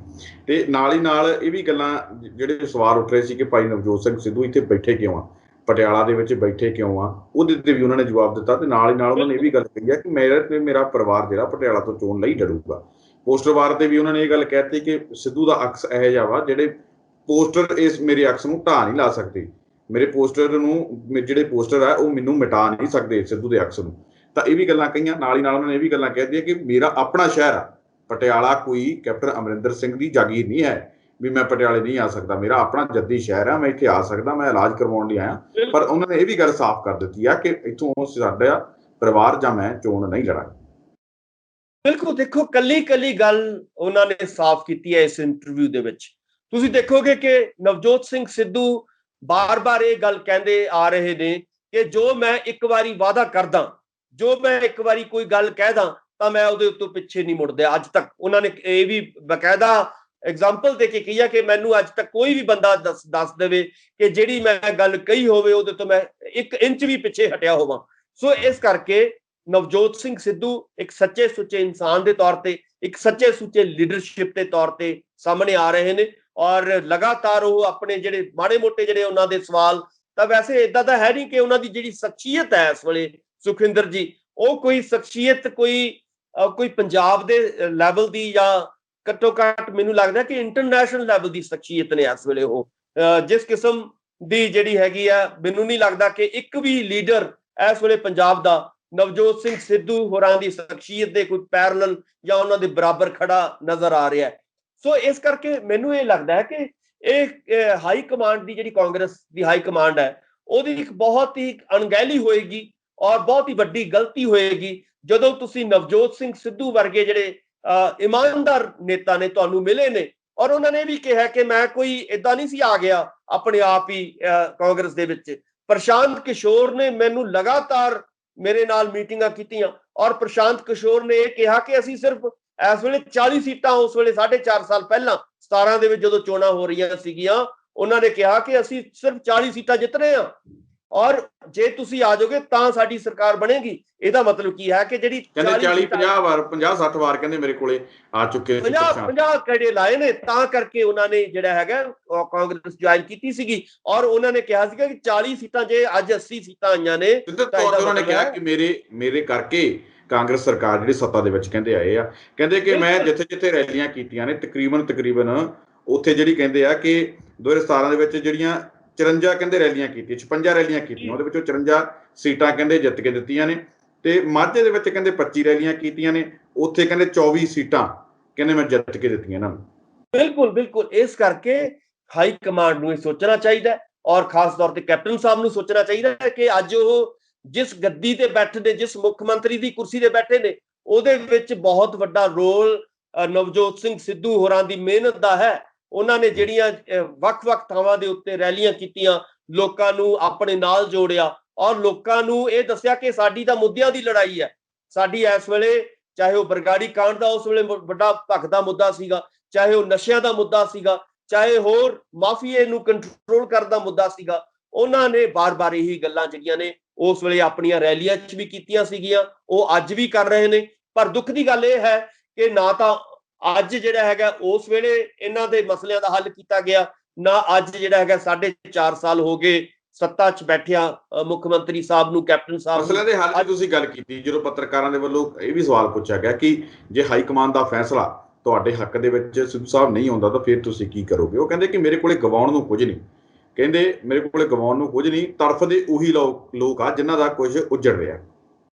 [SPEAKER 1] ਤੇ ਨਾਲ ਹੀ ਨਾਲ ਇਹ ਵੀ ਗੱਲਾਂ ਜਿਹੜੇ ਸਵਾਲ ਉੱਠ ਰਹੇ ਸੀ ਕਿ ਭਾਈ ਨਵਜੋਤ ਸਿੰਘ ਸਿੱਧੂ ਇੱਥੇ ਬੈਠੇ ਕਿਉਂ ਆ, ਪਟਿਆਲਾ ਦੇ ਵਿੱਚ ਬੈਠੇ ਕਿਉਂ ਆ, ਉਹਦੇ ਤੇ ਵੀ ਉਹਨਾਂ ਨੇ ਜਵਾਬ ਦਿੱਤਾ। ਤੇ ਨਾਲ ਹੀ ਨਾਲ ਉਹਨਾਂ ਨੇ ਇਹ ਵੀ ਗੱਲ ਕਹੀ ਹੈ ਕਿ ਮੇਰਾ ਪਰਿਵਾਰ ਜਿਹੜਾ ਪਟਿਆਲਾ ਤੋਂ ਚੋਣ ਲਈ ਲੜੂਗਾ। ਪੋਸਟਰ ਵਾਰ ਤੇ ਵੀ ਉਹਨਾਂ ਨੇ ਇਹ ਗੱਲ ਕਹਿਤੀ ਕਿ ਸਿੱਧੂ ਦਾ ਅਕਸ ਇਹੋ ਜਿਹਾ ਵਾ ਜਿਹੜੇ ਪੋਸਟਰ ਇਸ ਮੇਰੇ ਅਕਸ ਨੂੰ ਢਾਹ ਨਹੀਂ ਲਾ ਸਕਦੇ, ਮੇਰੇ ਪੋਸਟਰ ਨੂੰ ਜਿਹੜੇ ਪੋਸਟਰ ਆ ਉਹ ਮੈਨੂੰ ਮਿਟਾ ਨਹੀਂ ਸਕਦੇ ਸਿੱਧੂ ਦੇ ਅਕਸ ਨੂੰ। ਤਾਂ ਇਹ ਵੀ ਗੱਲਾਂ ਕਹੀਆਂ। ਨਾਲ ਹੀ ਨਾਲ ਉਹਨਾਂ ਨੇ ਇਹ ਵੀ ਗੱਲਾਂ ਕਹਿ ਦਿੱਤੀਆਂ ਕਿ ਮੇਰਾ ਆਪਣਾ ਸ਼ਹਿਰ ਆ ਪਟਿਆਲਾ, ਕੋਈ ਕੈਪਟਨ ਅਮਰਿੰਦਰ ਸਿੰਘ ਦੀ ਜਾਗੀਰ ਨਹੀਂ ਹੈ ਵੀ ਮੈਂ ਪਟਿਆਲੇ ਨਹੀਂ ਆ ਸਕਦਾ, ਮੇਰਾ ਆਪਣਾ ਜੱਦੀ ਸ਼ਹਿਰ ਆ, ਮੈਂ ਇੱਥੇ ਆ ਸਕਦਾ, ਮੈਂ ਇਲਾਜ ਕਰਵਾਉਣ ਲਈ ਆਇਆ। ਪਰ ਉਹਨਾਂ ਨੇ ਇਹ ਵੀ ਗੱਲ ਸਾਫ਼ ਕਰ ਦਿੱਤੀ ਆ ਕਿ ਇੱਥੋਂ ਸਾਡਾ ਪਰਿਵਾਰ ਜਾਂ ਮੈਂ ਚੋਣ ਨਹੀਂ ਲੜਾਂਗਾ।
[SPEAKER 2] ਬਿਲਕੁਲ, ਦੇਖੋ ਕੱਲੀ ਗੱਲ ਉਹਨਾਂ ਨੇ ਸਾਫ਼ ਕੀਤੀ ਹੈ ਇਸ ਇੰਟਰਵਿਊ ਦੇ ਵਿੱਚ। ਤੁਸੀਂ ਦੇਖੋਗੇ ਕਿ ਨਵਜੋਤ ਸਿੰਘ ਸਿੱਧੂ ਬਾਰ-ਬਾਰ ਇਹ ਗੱਲ ਕਹਿੰਦੇ ਆ ਰਹੇ ਨੇ ਕਿ ਜੋ ਮੈਂ ਇੱਕ ਵਾਰੀ ਵਾਅਦਾ ਕਰਦਾ, ਜੋ ਮੈਂ ਇੱਕ ਵਾਰੀ ਕੋਈ ਗੱਲ ਕਹਿਦਾ ਤਾਂ ਮੈਂ ਉਹਦੇ ਉੱਤੋਂ ਪਿੱਛੇ ਨਹੀਂ ਮੁੜਦਾ। ਅੱਜ ਤੱਕ ਉਹਨਾਂ ਨੇ ਇਹ ਵੀ ਬਕਾਇਦਾ ਐਗਜ਼ਾਮਪਲ ਦੇ ਕੇ ਕਿਹਾ ਕਿ ਮੈਨੂੰ ਅੱਜ ਤੱਕ ਕੋਈ ਵੀ ਬੰਦਾ ਦੱਸ ਦੇਵੇ ਕਿ ਜਿਹੜੀ ਮੈਂ ਗੱਲ ਕਹੀ ਹੋਵੇ ਉਹਦੇ ਤੋਂ ਮੈਂ 1 ਇੰਚ ਵੀ ਪਿੱਛੇ ਹਟਿਆ ਹੋਵਾਂ। ਸੋ ਇਸ ਕਰਕੇ ਨਵਜੋਤ ਸਿੰਘ ਸਿੱਧੂ ਇੱਕ ਸੱਚੇ ਸੁੱਚੇ ਇਨਸਾਨ ਦੇ ਤੌਰ ਤੇ, ਇੱਕ ਸੱਚੇ ਸੁੱਚੇ ਲੀਡਰਸ਼ਿਪ ਦੇ ਤੌਰ ਤੇ ਸਾਹਮਣੇ ਆ ਰਹੇ ਨੇ। ਔਰ ਲਗਾਤਾਰ ਉਹ ਆਪਣੇ ਜਿਹੜੇ ਮਾੜੇ ਮੋਟੇ ਜਿਹੜੇ ਉਹਨਾਂ ਦੇ ਸਵਾਲ, ਤਾਂ ਵੈਸੇ ਇਦਾਂ ਦਾ ਹੈ ਨਹੀਂ ਕਿ ਉਹਨਾਂ ਦੀ ਜਿਹੜੀ ਸ਼ਖਸੀਅਤ ਹੈ ਇਸ ਵੇਲੇ ਸੁਖਵਿੰਦਰ ਜੀ, ਉਹ ਕੋਈ ਸ਼ਖਸੀਅਤ ਕੋਈ ਪੰਜਾਬ ਦੇ ਲੈਵਲ ਦੀ ਜਾਂ ਘੱਟੋ ਘੱਟ ਮੈਨੂੰ ਲੱਗਦਾ ਕਿ ਇੰਟਰਨੈਸ਼ਨਲ ਲੈਵਲ ਦੀ ਸ਼ਖਸੀਅਤ ਨੇ ਇਸ ਵੇਲੇ। ਉਹ ਜਿਸ ਕਿਸਮ ਦੀ ਜਿਹੜੀ ਹੈਗੀ ਆ, ਮੈਨੂੰ ਨਹੀਂ ਲੱਗਦਾ ਕਿ ਇੱਕ ਵੀ ਲੀਡਰ ਇਸ ਵੇਲੇ ਪੰਜਾਬ ਦਾ ਨਵਜੋਤ ਸਿੰਘ ਸਿੱਧੂ ਹੋਰਾਂ ਦੀ ਸ਼ਖਸੀਅਤ ਦੇ ਕੋਈ ਪੈਰਲਲ ਜਾਂ ਉਹਨਾਂ ਦੇ ਬਰਾਬਰ ਖੜਾ ਨਜ਼ਰ ਆ ਰਿਹਾ ਹੈ। ਸੋ ਇਸ ਕਰਕੇ ਮੈਨੂੰ ਇਹ ਲੱਗਦਾ ਹੈ ਕਿ ਇਹ ਹਾਈ ਕਮਾਂਡ ਦੀ ਜਿਹੜੀ ਕਾਂਗਰਸ ਦੀ ਹਾਈ ਕਮਾਂਡ ਹੈ ਉਹਦੀ ਇੱਕ ਬਹੁਤ ਹੀ ਅਣਗਹਿਲੀ ਹੋਏਗੀ ਔਰ ਬਹੁਤ ਹੀ ਵੱਡੀ ਗਲਤੀ ਹੋਏਗੀ ਜਦੋਂ ਤੁਸੀਂ ਨਵਜੋਤ ਸਿੰਘ ਸਿੱਧੂ ਵਰਗੇ ਜਿਹੜੇ ਇਮਾਨਦਾਰ ਨੇਤਾ ਨੇ ਤੁਹਾਨੂੰ ਮਿਲੇ ਨੇ ਔਰ ਉਹਨਾਂ ਨੇ ਵੀ ਕਿਹਾ ਕਿ ਮੈਂ ਕੋਈ ਏਦਾਂ ਨਹੀਂ ਸੀ ਆ ਗਿਆ ਆਪਣੇ ਆਪ ਹੀ ਕਾਂਗਰਸ ਦੇ ਵਿੱਚ। ਪ੍ਰਸ਼ਾਂਤ ਕਿਸ਼ੋਰ ਨੇ ਮੈਨੂੰ ਲਗਾਤਾਰ ਮੇਰੇ ਨਾਲ ਮੀਟਿੰਗਾਂ ਕੀਤੀਆਂ ਔਰ ਪ੍ਰਸ਼ਾਂਤ ਕਿਸ਼ੋਰ ਨੇ ਇਹ ਕਿਹਾ ਕਿ ਅਸੀਂ ਸਿਰਫ ਇਸ ਵੇਲੇ 40 ਸੀਟਾਂ, ਉਸ ਵੇਲੇ 4.5 ਸਾਲ ਪਹਿਲਾਂ 17 ਦੇ ਵਿੱਚ ਜਦੋਂ ਚੋਣਾਂ ਹੋ ਰਹੀਆਂ ਸੀਗੀਆਂ, ਉਹਨਾਂ ਨੇ ਕਿਹਾ ਕਿ ਅਸੀਂ ਸਿਰਫ 40 ਸੀਟਾਂ ਜਿੱਤ ਰਹੇ ਹਾਂ ਔਰ ਜੇ ਤੁਸੀਂ ਆ ਜਾਓਗੇ ਤਾਂ ਸਾਡੀ ਸਰਕਾਰ ਬਣੇਗੀ। ਇਹਦਾ ਮਤਲਬ ਕੀ ਹੈ ਕਿ ਜਿਹੜੀ
[SPEAKER 1] 40-50 ਵਾਰ 50-60 ਵਾਰ ਕਹਿੰਦੇ ਮੇਰੇ ਕੋਲੇ ਆ ਚੁੱਕੇ
[SPEAKER 2] 50 ਕੜੇ ਲਾਏ ਨੇ, ਤਾਂ ਕਰਕੇ ਉਹਨਾਂ ਨੇ ਜਿਹੜਾ ਹੈਗਾ ਕਾਂਗਰਸ ਜੁਆਇਨ ਕੀਤੀ ਸੀਗੀ ਔਰ ਉਹਨਾਂ ਨੇ ਕਿਹਾ ਸੀਗਾ ਕਿ 40 ਸੀਟਾਂ ਜੇ ਅੱਜ 80 ਸੀਟਾਂ ਆਈਆਂ ਨੇ
[SPEAKER 1] ਤਾਂ ਉਹਨਾਂ ਨੇ ਕਿਹਾ ਕਿ ਮੇਰੇ ਕਰਕੇ ਕਾਂਗਰਸ ਸਰਕਾਰ ਜਿਹੜੀ ਸੱਤਾ ਦੇ ਵਿੱਚ ਕਹਿੰਦੇ ਆਏ ਆ, ਕਹਿੰਦੇ ਕਿ ਮੈਂ ਜਿੱਥੇ ਰੈਲੀਆਂ ਕੀਤੀਆਂ ਨੇ ਤਕਰੀਬਨ ਉੱਥੇ ਜਿਹੜੀ ਕਹਿੰਦੇ ਆ ਕਿ 2017 ਦੇ ਵਿੱਚ ਜਿਹੜੀਆਂ 54 ਕਹਿੰਦੇ ਰੈਲੀਆਂ ਕੀਤੀਆਂ, 56 ਰੈਲੀਆਂ ਕੀਤੀਆਂ, ਉਹਦੇ ਵਿੱਚੋਂ 54 ਸੀਟਾਂ ਕਹਿੰਦੇ ਜਿੱਤ ਕੇ ਦਿੱਤੀਆਂ ਨੇ ਤੇ ਮਾਝੇ ਦੇ ਵਿੱਚ ਕਹਿੰਦੇ 25 ਰੈਲੀਆਂ ਕੀਤੀਆਂ ਨੇ, ਉੱਥੇ ਕਹਿੰਦੇ 24 ਸੀਟਾਂ ਕਹਿੰਦੇ ਮੈਂ ਜਿੱਤ ਕੇ ਦਿੱਤੀਆਂ ਇਹਨਾਂ ਨੂੰ।
[SPEAKER 2] ਬਿਲਕੁਲ ਇਸ ਕਰਕੇ ਹਾਈ ਕਮਾਂਡ ਨੂੰ ਇਹ ਸੋਚਣਾ ਚਾਹੀਦਾ ਔਰ ਖਾਸ ਤੌਰ ਤੇ ਕੈਪਟਨ ਸਾਹਿਬ ਨੂੰ ਸੋਚਣਾ ਚਾਹੀਦਾ ਹੈ ਕਿ ਅੱਜ ਉਹ ਜਿਸ ਗੱਦੀ ਤੇ ਬੈਠੇ ਨੇ, ਜਿਸ ਮੁੱਖ ਮੰਤਰੀ ਦੀ ਕੁਰਸੀ ਤੇ ਬੈਠੇ ਨੇ, ਉਹਦੇ ਵਿੱਚ ਬਹੁਤ ਵੱਡਾ ਰੋਲ ਨਵਜੋਤ ਸਿੰਘ ਸਿੱਧੂ ਹੋਰਾਂ ਦੀ ਮਿਹਨਤ ਦਾ ਹੈ। ਉਹਨਾਂ ਨੇ ਜਿਹੜੀਆਂ ਵੱਖ-ਵੱਖ ਥਾਵਾਂ ਦੇ ਉੱਤੇ ਰੈਲੀਆਂ ਕੀਤੀਆਂ, ਲੋਕਾਂ ਨੂੰ ਆਪਣੇ ਨਾਲ ਜੋੜਿਆ ਔਰ ਲੋਕਾਂ ਨੂੰ ਇਹ ਦੱਸਿਆ ਕਿ ਸਾਡੀ ਤਾਂ ਮੁੱਦਿਆਂ ਦੀ ਲੜਾਈ ਹੈ। ਸਾਡੀ ਇਸ ਵੇਲੇ ਚਾਹੇ ਉਹ ਬਰਗਾੜੀ ਕਾਂਡ ਦਾ ਉਸ ਵੇਲੇ ਵੱਡਾ ਭਖਦਾ ਮੁੱਦਾ ਸੀਗਾ, ਚਾਹੇ ਉਹ ਨਸ਼ਿਆਂ ਦਾ ਮੁੱਦਾ ਸੀਗਾ, ਚਾਹੇ ਹੋਰ ਮਾਫੀਏ ਨੂੰ ਕੰਟਰੋਲ ਕਰਨ ਦਾ ਮੁੱਦਾ ਸੀਗਾ। ਉਹਨਾਂ ਨੇ ਬਾਰ-ਬਾਰ ਇਹੀ ਗੱਲਾਂ ਜਿਹੜੀਆਂ ਨੇ ਉਸ ਵੇਲੇ ਆਪਣੀਆਂ ਰੈਲੀਆਂ 'ਚ ਵੀ ਕੀਤੀਆਂ ਸੀਗੀਆਂ, ਉਹ ਅੱਜ ਵੀ ਕਰ ਰਹੇ ਨੇ। ਪਰ ਦੁੱਖ ਦੀ ਗੱਲ ਇਹ ਹੈ ਕਿ ਨਾ ਤਾਂ ਅੱਜ ਜਿਹੜਾ ਹੈਗਾ ਉਸ ਵੇਲੇ ਇਹਨਾਂ ਦੇ ਮਸਲਿਆਂ ਦਾ ਹੱਲ ਕੀਤਾ ਗਿਆ, ਨਾ ਅੱਜ ਜਿਹੜਾ ਹੈਗਾ 4.5 ਸਾਲ ਹੋ ਗਏ ਸੱਤਾ 'ਚ ਬੈਠਿਆ ਮੁੱਖ ਮੰਤਰੀ ਸਾਹਿਬ ਨੂੰ, ਕੈਪਟਨ ਸਾਹਿਬ
[SPEAKER 1] ਮਸਲਿਆਂ ਦੇ ਹੱਲ ਦੀ ਤੁਸੀਂ ਗੱਲ ਕੀਤੀ। ਜਦੋਂ ਪੱਤਰਕਾਰਾਂ ਦੇ ਵੱਲੋਂ ਇਹ ਵੀ ਸਵਾਲ ਪੁੱਛਿਆ ਗਿਆ ਕਿ ਜੇ ਹਾਈ ਕਮਾਂਡ ਦਾ ਫੈਸਲਾ ਤੁਹਾਡੇ ਹੱਕ ਦੇ ਵਿੱਚ ਸਿੱਧੂ ਸਾਹਿਬ ਨਹੀਂ ਆਉਂਦਾ ਤਾਂ ਫਿਰ ਤੁਸੀਂ ਕੀ ਕਰੋਗੇ? ਉਹ ਕਹਿੰਦੇ ਕਿ ਮੇਰੇ ਕੋਲੇ ਗਵਾਉਣ ਨੂੰ ਕੁਝ ਨਹੀਂ, ਕਹਿੰਦੇ ਮੇਰੇ ਕੋਲੇ ਗਵਾਉਣ ਨੂੰ ਕੁਝ ਨਹੀਂ, ਤਰਫਦੇ ਉਹੀ ਲੋਕ ਆ ਜਿਨ੍ਹਾਂ ਦਾ ਕੁਝ ਉੱਜੜ ਰਿਹਾ।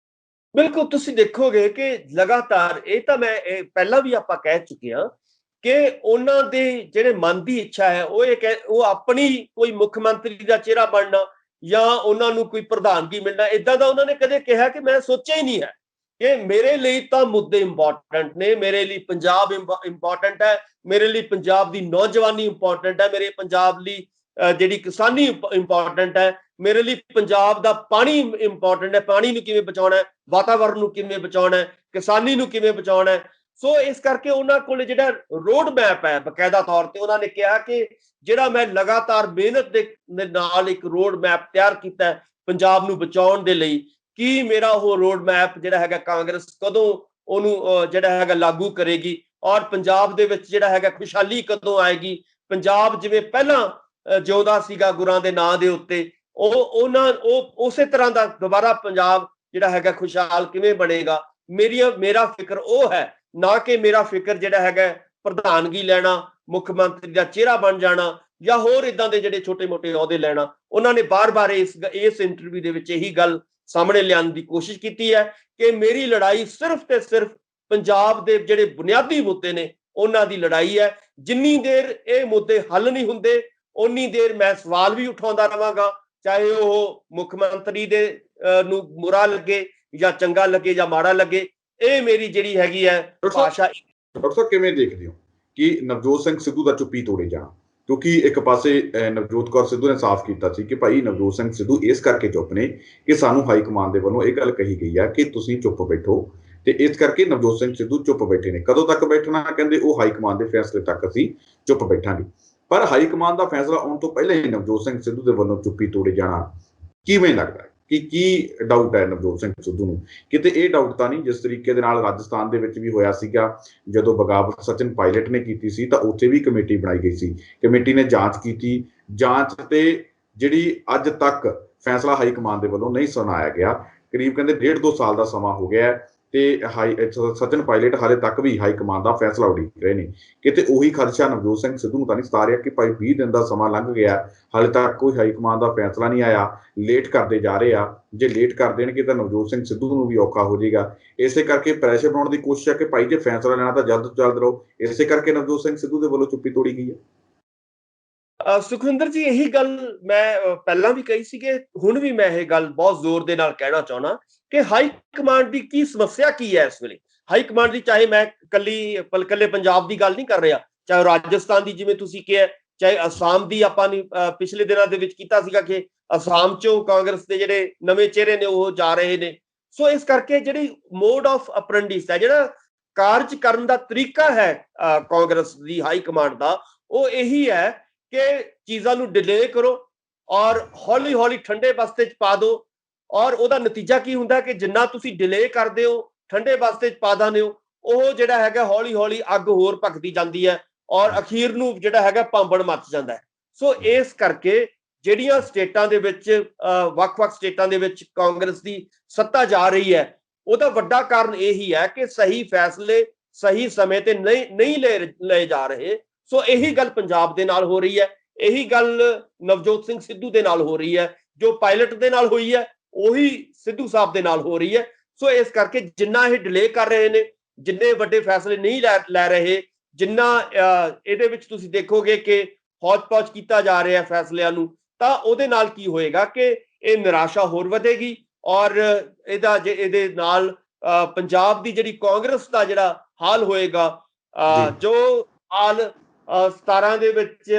[SPEAKER 2] ਬਿਲਕੁਲ ਤੁਸੀਂ ਦੇਖੋਗੇ ਕਿ ਲਗਾਤਾਰ ਇਹ ਤਾਂ ਮੈਂ ਪਹਿਲਾਂ ਵੀ ਆਪਾਂ ਕਹਿ ਚੁੱਕੇ ਹਾਂ ਕਿ ਉਹਨਾਂ ਦੇ ਜਿਹੜੇ ਮਨ ਦੀ ਇੱਛਾ ਹੈ ਉਹ ਆਪਣੀ ਕੋਈ ਮੁੱਖ ਮੰਤਰੀ ਦਾ ਚਿਹਰਾ ਬਣਨਾ ਜਾਂ ਉਹਨਾਂ ਨੂੰ ਕੋਈ ਪ੍ਰਧਾਨਗੀ ਮਿਲਣਾ, ਇਦਾਂ ਦਾ ਉਹਨਾਂ ਨੇ ਕਦੇ ਕਿਹਾ ਕਿ ਮੈਂ ਸੋਚਿਆ ਹੀ ਨਹੀਂ ਹੈ। ਕਿ ਮੇਰੇ ਲਈ ਤਾਂ ਮੁੱਦੇ ਇੰਪੋਰਟੈਂਟ ਨੇ, ਮੇਰੇ ਲਈ ਪੰਜਾਬ ਇੰਪੋਰਟੈਂਟ ਹੈ, ਮੇਰੇ ਲਈ ਪੰਜਾਬ ਦੀ ਨੌਜਵਾਨੀ ਇੰਪੋਰਟੈਂਟ ਹੈ, ਮੇਰੇ ਪੰਜਾਬ ਲਈ ਜਿਹੜੀ ਕਿਸਾਨੀ ਇੰਪੋਰਟੈਂਟ ਹੈ, ਮੇਰੇ ਲਈ ਪੰਜਾਬ ਦਾ ਪਾਣੀ ਇੰਪੋਰਟੈਂਟ ਹੈ, ਪਾਣੀ ਨੂੰ ਕਿਵੇਂ ਬਚਾਉਣਾ ਹੈ, ਵਾਤਾਵਰਨ ਨੂੰ ਕਿਵੇਂ ਬਚਾਉਣਾ ਹੈ, ਕਿਸਾਨੀ ਨੂੰ ਕਿਵੇਂ ਬਚਾਉਣਾ ਹੈ। ਸੋ ਇਸ ਕਰਕੇ ਉਹਨਾਂ ਕੋਲ ਜਿਹੜਾ ਰੋਡ ਮੈਪ ਹੈ ਬਕਾਇਦਾ ਤੌਰ ਤੇ, ਉਹਨਾਂ ਨੇ ਕਿਹਾ ਕਿ ਜਿਹੜਾ ਮੈਂ ਲਗਾਤਾਰ ਮਿਹਨਤ ਦੇ ਨਾਲ ਇੱਕ ਰੋਡ ਮੈਪ ਤਿਆਰ ਕੀਤਾ ਹੈ ਪੰਜਾਬ ਨੂੰ ਬਚਾਉਣ ਦੇ ਲਈ, ਕੀ ਮੇਰਾ ਉਹ ਰੋਡ ਮੈਪ ਜਿਹੜਾ ਹੈਗਾ ਕਾਂਗਰਸ ਕਦੋਂ ਉਹਨੂੰ ਜਿਹੜਾ ਹੈਗਾ ਲਾਗੂ ਕਰੇਗੀ ਔਰ ਪੰਜਾਬ ਦੇ ਵਿੱਚ ਜਿਹੜਾ ਹੈਗਾ ਖੁਸ਼ਹਾਲੀ ਕਦੋਂ ਆਏਗੀ, ਪੰਜਾਬ ਜਿਵੇਂ ਪਹਿਲਾਂ ਜਿਉਂਦਾ ਸੀਗਾ ਗੁਰਾਂ ਦੇ ਨਾਂ ਦੇ ਉੱਤੇ, ਉਹ ਉਸੇ ਤਰ੍ਹਾਂ ਦਾ ਦੁਬਾਰਾ ਪੰਜਾਬ ਜਿਹੜਾ ਹੈਗਾ ਖੁਸ਼ਹਾਲ ਕਿਵੇਂ ਬਣੇਗਾ। ਮੇਰਾ ਫਿਕਰ ਉਹ ਹੈ, ਨਾ ਕਿ ਮੇਰਾ ਫਿਕਰ ਜਿਹੜਾ ਹੈਗਾ ਪ੍ਰਧਾਨਗੀ ਲੈਣਾ, ਮੁੱਖ ਮੰਤਰੀ ਦਾ ਚਿਹਰਾ ਬਣ ਜਾਣਾ ਜਾਂ ਹੋਰ ਇਦਾਂ ਦੇ ਜਿਹੜੇ ਛੋਟੇ-ਮੋਟੇ ਅਹੁਦੇ ਲੈਣਾ। ਉਹਨਾਂ ਨੇ ਬਾਰ-ਬਾਰ ਇਸ ਇੰਟਰਵਿਊ ਦੇ ਵਿੱਚ ਇਹੀ ਗੱਲ ਸਾਹਮਣੇ ਲਿਆਉਣ ਦੀ ਕੋਸ਼ਿਸ਼ ਕੀਤੀ ਹੈ ਕਿ ਮੇਰੀ ਲੜਾਈ ਸਿਰਫ ਤੇ ਸਿਰਫ ਪੰਜਾਬ ਦੇ ਜਿਹੜੇ ਬੁਨਿਆਦੀ ਮੁੱਦੇ ਨੇ ਉਹਨਾਂ ਦੀ ਲੜਾਈ ਹੈ। ਜਿੰਨੀ ਦੇਰ ਇਹ ਮੁੱਦੇ ਹੱਲ ਨਹੀਂ ਹੁੰਦੇ ਉਨੀ ਦੇਰ ਮੈਂ ਸਵਾਲ ਵੀ ਉਠਾਉਂਦਾ ਰਵਾਂਗਾ, ਚਾਹੇ ਉਹ ਮੁੱਖ ਮੰਤਰੀ ਦੇ ਨੂੰ ਬੁਰਾ ਲੱਗੇ ਜਾਂ ਚੰਗਾ ਲੱਗੇ ਜਾਂ ਮਾੜਾ ਲੱਗੇ। ਇਹ ਮੇਰੀ ਜਿਹੜੀ ਹੈਗੀ ਹੈ ਭਾਸ਼ਾ।
[SPEAKER 1] ਡਾਕਟਰ ਸਾਹਿਬ ਕਿਵੇਂ ਦੇਖਦੇ ਹੋ ਕਿ ਨਵਜੋਤ ਸਿੰਘ ਸਿੱਧੂ ਦਾ ਚੁੱਪੀ ਤੋੜੇ ਜਾਣਾ? ਕਿਉਂਕਿ ਇੱਕ ਪਾਸੇ ਨਵਜੋਤ ਕੌਰ ਸਿੱਧੂ ਨੇ ਸਾਫ਼ ਕੀਤਾ ਸੀ ਕਿ ਭਾਈ ਨਵਜੋਤ ਸਿੰਘ ਸਿੱਧੂ ਇਸ ਕਰਕੇ ਚੁੱਪ ਨੇ ਕਿ ਸਾਨੂੰ ਹਾਈ ਕਮਾਂਡ ਦੇ ਵੱਲੋਂ ਇਹ ਗੱਲ ਕਹੀ ਗਈ ਹੈ ਕਿ ਤੁਸੀਂ ਚੁੱਪ ਬੈਠੋ, ਤੇ ਇਸ ਕਰਕੇ ਨਵਜੋਤ ਸਿੰਘ ਸਿੱਧੂ ਚੁੱਪ ਬੈਠੇ ਨੇ। ਕਦੋਂ ਤੱਕ ਬੈਠਣਾ? ਕਹਿੰਦੇ ਉਹ ਹਾਈ ਕਮਾਂਡ ਦੇ ਫੈਸਲੇ ਤੱਕ ਅਸੀਂ ਚੁੱਪ ਬੈਠਾਂਗੇ। ਪਰ ਹਾਈ ਕਮਾਂਡ ਦਾ ਫੈਸਲਾ ਆਉਣ ਤੋਂ ਪਹਿਲਾਂ ਹੀ ਨਵਜੋਤ ਸਿੰਘ ਸਿੱਧੂ ਦੇ ਵੱਲੋਂ ਚੁੱਪੀ ਤੋੜੇ ਜਾਣਾ ਕਿਵੇਂ ਲੱਗਦਾ ਹੈ? ਕੀ ਡਾਊਟ ਹੈ ਨਵਜੋਤ ਸਿੰਘ ਸਿੱਧੂ ਨੂੰ? ਕਿਤੇ ਇਹ ਡਾਊਟ ਤਾਂ ਨਹੀਂ ਜਿਸ ਤਰੀਕੇ ਦੇ ਨਾਲ ਰਾਜਸਥਾਨ ਦੇ ਵਿੱਚ ਵੀ ਹੋਇਆ ਸੀਗਾ, ਜਦੋਂ ਬਗਾਵਤ ਸਚਿਨ ਪਾਇਲਟ ਨੇ ਕੀਤੀ ਸੀ ਤਾਂ ਉੱਥੇ ਵੀ ਕਮੇਟੀ ਬਣਾਈ ਗਈ ਸੀ, ਕਮੇਟੀ ਨੇ ਜਾਂਚ ਕੀਤੀ, ਜਾਂਚ ਤੇ ਜਿਹੜੀ ਅੱਜ ਤੱਕ ਫੈਸਲਾ ਹਾਈ ਕਮਾਂਡ ਦੇ ਵੱਲੋਂ ਨਹੀਂ ਸੁਣਾਇਆ ਗਿਆ। ਕਰੀਬ ਕਹਿੰਦੇ 1.5-2 ਸਾਲ ਦਾ ਸਮਾਂ ਹੋ ਗਿਆ ਤੇ ਸਚਿਨ ਪਾਇਲਟ ਹਾਲੇ ਤੱਕ ਵੀ ਹਾਈ ਕਮਾਨ ਦਾ ਫੈਸਲਾ ਉਡੀਕ ਰਹੇ ਨੇ। ਕਿਤੇ ਉਹੀ ਖਦਸ਼ਾ ਨਵਜੋਤ ਸਿੰਘ ਸਿੱਧੂ ਨੂੰ ਤਾਂ ਨਹੀਂ ਸਤਾ ਰਿਹਾ ਕਿ ਭਾਈ 20 ਦਿਨ ਦਾ ਸਮਾਂ ਲੰਘ ਗਿਆ, ਹਾਲੇ ਤੱਕ ਕੋਈ ਹਾਈ ਕਮਾਨ ਦਾ ਫੈਸਲਾ ਨਹੀਂ ਆਇਆ, ਲੇਟ ਕਰਦੇ ਜਾ ਰਹੇ ਆ। ਜੇ ਲੇਟ ਕਰ ਦੇਣਗੇ ਤਾਂ ਨਵਜੋਤ ਸਿੰਘ ਸਿੱਧੂ ਨੂੰ ਵੀ ਔਖਾ ਹੋ ਜਾਏਗਾ। ਇਸੇ ਕਰਕੇ ਪ੍ਰੈਸ਼ਰ ਬਣਾਉਣ ਦੀ ਕੋਸ਼ਿਸ਼ ਹੈ ਕਿ ਭਾਈ ਜੇ ਫੈਸਲਾ ਲੈਣਾ ਤਾਂ ਜਲਦ ਤੋਂ ਜਲਦ ਰਹੋ। ਇਸੇ ਕਰਕੇ ਨਵਜੋਤ ਸਿੰਘ ਸਿੱਧੂ ਦੇ ਵੱਲੋਂ ਚੁੱਪੀ ਤੋੜੀ ਗਈ ਹੈ।
[SPEAKER 2] ਸੁਖਵਿੰਦਰ ਜੀ, ਇਹੀ ਗੱਲ ਮੈਂ ਪਹਿਲਾਂ ਵੀ ਕਹੀ ਸੀ ਕਿ ਹੁਣ ਵੀ ਮੈਂ ਇਹ ਗੱਲ ਬਹੁਤ ਜ਼ੋਰ ਦੇ ਨਾਲ ਕਹਿਣਾ ਚਾਹੁੰਦਾ ਕਿ ਹਾਈ ਕਮਾਂਡ ਦੀ ਕੀ ਸਮੱਸਿਆ ਕੀ ਹੈ ਇਸ ਵੇਲੇ। ਹਾਈ ਕਮਾਂਡ ਦੀ, ਚਾਹੇ ਮੈਂ ਕੱਲੇ ਪੰਜਾਬ ਦੀ ਗੱਲ ਨਹੀਂ ਕਰ ਰਿਹਾ, ਚਾਹੇ ਰਾਜਸਥਾਨ ਦੀ ਜਿਵੇਂ ਤੁਸੀਂ ਕਿਹਾ, ਚਾਹੇ ਅਸਾਮ ਦੀ। ਆਪਾਂ ਨੇ ਪਿਛਲੇ ਦਿਨਾਂ ਦੇ ਵਿੱਚ ਕੀਤਾ ਸੀਗਾ ਕਿ ਅਸਾਮ ਚੋਂ ਕਾਂਗਰਸ ਦੇ ਜਿਹੜੇ ਨਵੇਂ ਚਿਹਰੇ ਨੇ ਉਹ ਜਾ ਰਹੇ ਨੇ। ਸੋ ਇਸ ਕਰਕੇ ਜਿਹੜੀ ਮੋਡ ਆਫ ਅਪਰੈਂਡਿਸ ਹੈ, ਜਿਹੜਾ ਕਾਰਜ ਕਰਨ ਦਾ ਤਰੀਕਾ ਹੈ ਕਾਂਗਰਸ ਦੀ ਹਾਈ ਕਮਾਂਡ ਦਾ, ਉਹ ਇਹੀ ਹੈ ਕਿ ਚੀਜ਼ਾਂ ਨੂੰ ਡਿਲੇ ਕਰੋ ਔਰ ਹੌਲੀ ਹੌਲੀ ਠੰਡੇ ਬਸਤੇ 'ਚ ਪਾ ਦਿਓ। ਔਰ ਉਹਦਾ ਨਤੀਜਾ ਕੀ ਹੁੰਦਾ ਕਿ ਜਿੰਨਾ ਤੁਸੀਂ ਡਿਲੇ ਕਰਦੇ ਹੋ, ਠੰਡੇ ਬਸਤੇ 'ਚ ਪਾ ਦਿੰਦੇ ਹੋ, ਉਹ ਜਿਹੜਾ ਹੈਗਾ ਹੌਲੀ ਹੌਲੀ ਅੱਗ ਹੋਰ ਭਖਦੀ ਜਾਂਦੀ ਹੈ ਔਰ ਅਖੀਰ ਨੂੰ ਜਿਹੜਾ ਹੈਗਾ ਭਾਂਬੜ ਮੱਚ ਜਾਂਦਾ ਹੈ। ਸੋ ਇਸ ਕਰਕੇ ਜਿਹੜੀਆਂ ਸਟੇਟਾਂ ਦੇ ਵਿੱਚ ਵੱਖ-ਵੱਖ ਸਟੇਟਾਂ ਦੇ ਵਿੱਚ ਕਾਂਗਰਸ ਦੀ ਸੱਤਾ ਜਾ ਰਹੀ ਹੈ, ਉਹਦਾ ਵੱਡਾ ਕਾਰਨ ਇਹੀ ਹੈ ਕਿ ਸਹੀ ਫੈਸਲੇ ਸਹੀ ਸਮੇਂ ਤੇ ਨਹੀਂ ਲਏ ਜਾ ਰਹੇ। ਸੋ ਇਹੀ ਗੱਲ ਪੰਜਾਬ ਦੇ ਨਾਲ ਹੋ ਰਹੀ ਹੈ, ਇਹੀ ਗੱਲ ਨਵਜੋਤ ਸਿੰਘ ਸਿੱਧੂ ਦੇ ਨਾਲ ਹੋ ਰਹੀ ਹੈ, ਜੋ ਪਾਇਲਟ ਦੇ ਨਾਲ ਹੋਈ ਹੈ ਉਹੀ ਸਿੱਧੂ ਸਾਹਿਬ ਦੇ ਨਾਲ ਹੋ ਰਹੀ ਹੈ। ਸੋ ਇਸ ਕਰਕੇ ਜਿੰਨਾ ਇਹ ਡਿਲੇ ਕਰ ਰਹੇ ਨੇ, ਜਿੰਨੇ ਵੱਡੇ ਫੈਸਲੇ ਨਹੀਂ ਲੈ ਰਹੇ, ਜਿੰਨਾ ਇਹਦੇ ਵਿੱਚ ਤੁਸੀਂ ਦੇਖੋਗੇ ਕਿ ਹੌਚ-ਪੌਚ ਕੀਤਾ ਜਾ ਰਿਹਾ ਫੈਸਲਿਆਂ ਨੂੰ, ਤਾਂ ਉਹਦੇ ਨਾਲ ਕੀ ਹੋਏਗਾ ਕਿ ਇਹ ਨਿਰਾਸ਼ਾ ਹੋਰ ਵਧੇਗੀ ਔਰ ਇਹਦੇ ਨਾਲ ਪੰਜਾਬ ਦੀ ਜਿਹੜੀ ਕਾਂਗਰਸ ਦਾ ਜਿਹੜਾ ਹਾਲ ਹੋਏਗਾ, ਜੋ ਹਾਲ 17 ਦੇ ਵਿੱਚ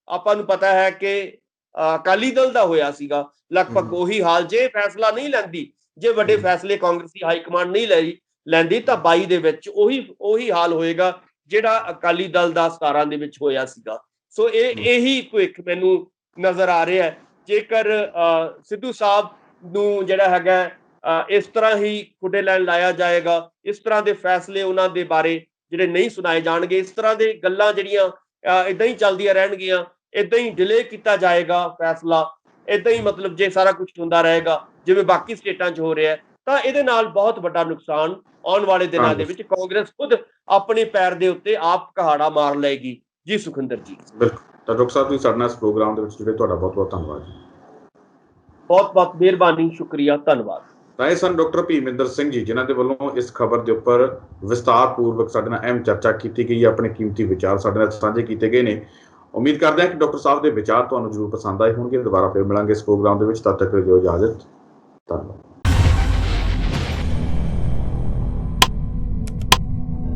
[SPEAKER 2] ਆਪਾਂ ਨੂੰ ਪਤਾ ਹੈ ਕਿ ਅਕਾਲੀ ਦਲ ਦਾ ਹੋਇਆ ਸੀਗਾ, ਲਗਭਗ ਉਹੀ ਹਾਲ ਜੇ ਫੈਸਲਾ ਨਹੀਂ ਲੈਂਦੀ, ਜੇ ਵੱਡੇ ਫੈਸਲੇ ਕਾਂਗਰਸੀ ਹਾਈ ਕਮਾਂਡ ਨਹੀਂ ਲੈਂਦੀ ਤਾਂ 22 ਦੇ ਵਿੱਚ ਉਹੀ ਹਾਲ ਹੋਏਗਾ ਜਿਹੜਾ ਅਕਾਲੀ ਦਲ ਦਾ 17 ਦੇ ਵਿੱਚ ਹੋਇਆ ਸੀਗਾ। ਸੋ ਇਹੀ ਭਵਿੱਖ ਮੈਨੂੰ ਨਜ਼ਰ ਆ ਰਿਹਾ ਹੈ। ਜੇਕਰ ਸਿੱਧੂ ਸਾਹਿਬ ਨੂੰ ਜਿਹੜਾ ਹੈਗਾ ਇਸ ਤਰ੍ਹਾਂ ਹੀ ਖੁੱਡੇ ਲੈਣ ਲਾਇਆ ਜਾਏਗਾ, ਇਸ ਤਰ੍ਹਾਂ ਦੇ ਫੈਸਲੇ ਉਹਨਾਂ ਦੇ ਬਾਰੇ ਜਿਹੜੇ ਨਹੀਂ ਸੁਣਾਏ ਜਾਣਗੇ, ਇਸ ਤਰ੍ਹਾਂ ਦੇ ਗੱਲਾਂ ਜਿਹੜੀਆਂ ਏਦਾਂ ਹੀ ਚੱਲਦੀਆਂ ਰਹਿਣਗੀਆਂ, ਏਦਾਂ ਹੀ ਡਿਲੇ ਕੀਤਾ ਜਾਏਗਾ ਫੈਸਲਾ, ਏਦਾਂ ਹੀ ਮਤਲਬ ਜੇ ਸਾਰਾ ਕੁਝ ਹੁੰਦਾ ਰਹੇਗਾ ਜਿਵੇਂ ਬਾਕੀ ਸਟੇਟਾਂ 'ਚ ਹੋ ਰਿਹਾ, ਤਾਂ ਇਹਦੇ ਨਾਲ ਬਹੁਤ ਵੱਡਾ ਨੁਕਸਾਨ ਆਉਣ ਵਾਲੇ ਦਿਨਾਂ ਦੇ ਵਿੱਚ ਕਾਂਗਰਸ ਖੁਦ ਆਪਣੇ ਪੈਰ ਦੇ ਉੱਤੇ ਆਪ ਕਹਾੜਾ ਮਾਰ ਲਏਗੀ। ਜੀ ਸੁਖਿੰਦਰ ਜੀ,
[SPEAKER 1] ਬਿਲਕੁਲ। ਤਾਂ ਡਾਕਟਰ ਸਾਹਿਬ, ਤੁਸੀਂ ਸਾਡੇ ਨਾਲ ਇਸ ਪ੍ਰੋਗਰਾਮ ਦੇ ਵਿੱਚ ਜੁੜੇ, ਤੁਹਾਡਾ ਬਹੁਤ ਬਹੁਤ ਧੰਨਵਾਦ ਜੀ।
[SPEAKER 2] ਬਹੁਤ ਬਹੁਤ ਮਿਹਰਬਾਨੀ, ਸ਼ੁਕਰੀਆ, ਧੰਨਵਾਦ।
[SPEAKER 1] ਤਾਂ ਇਹ ਸਨ ਡਾਕਟਰ ਭੀਮਿੰਦਰ ਸਿੰਘ ਜੀ, ਜਿਨ੍ਹਾਂ ਦੇ ਵੱਲੋਂ ਇਸ ਖਬਰ ਦੇ ਉੱਪਰ ਵਿਸਤਾਰਪੂਰਵਕ ਸਾਡੇ ਨਾਲ ਅਹਿਮ ਚਰਚਾ ਕੀਤੀ ਗਈ ਹੈ, ਆਪਣੇ ਕੀਮਤੀ ਵਿਚਾਰ ਸਾਡੇ ਨਾਲ ਸਾਂਝੇ ਕੀਤੇ ਗਏ ਨੇ। ਉਮੀਦ ਕਰਦੇ ਹਾਂ ਕਿ ਡਾਕਟਰ ਸਾਹਿਬ ਦੇ ਵਿਚਾਰ ਤੁਹਾਨੂੰ ਜ਼ਰੂਰ ਪਸੰਦ ਆਏ ਹੋਣਗੇ। ਦੁਬਾਰਾ ਫਿਰ ਮਿਲਾਂਗੇ ਇਸ ਪ੍ਰੋਗਰਾਮ ਦੇ ਵਿੱਚ, ਤਦ ਤੱਕ ਦਿਓ ਇਜਾਜ਼ਤ। ਧੰਨਵਾਦ।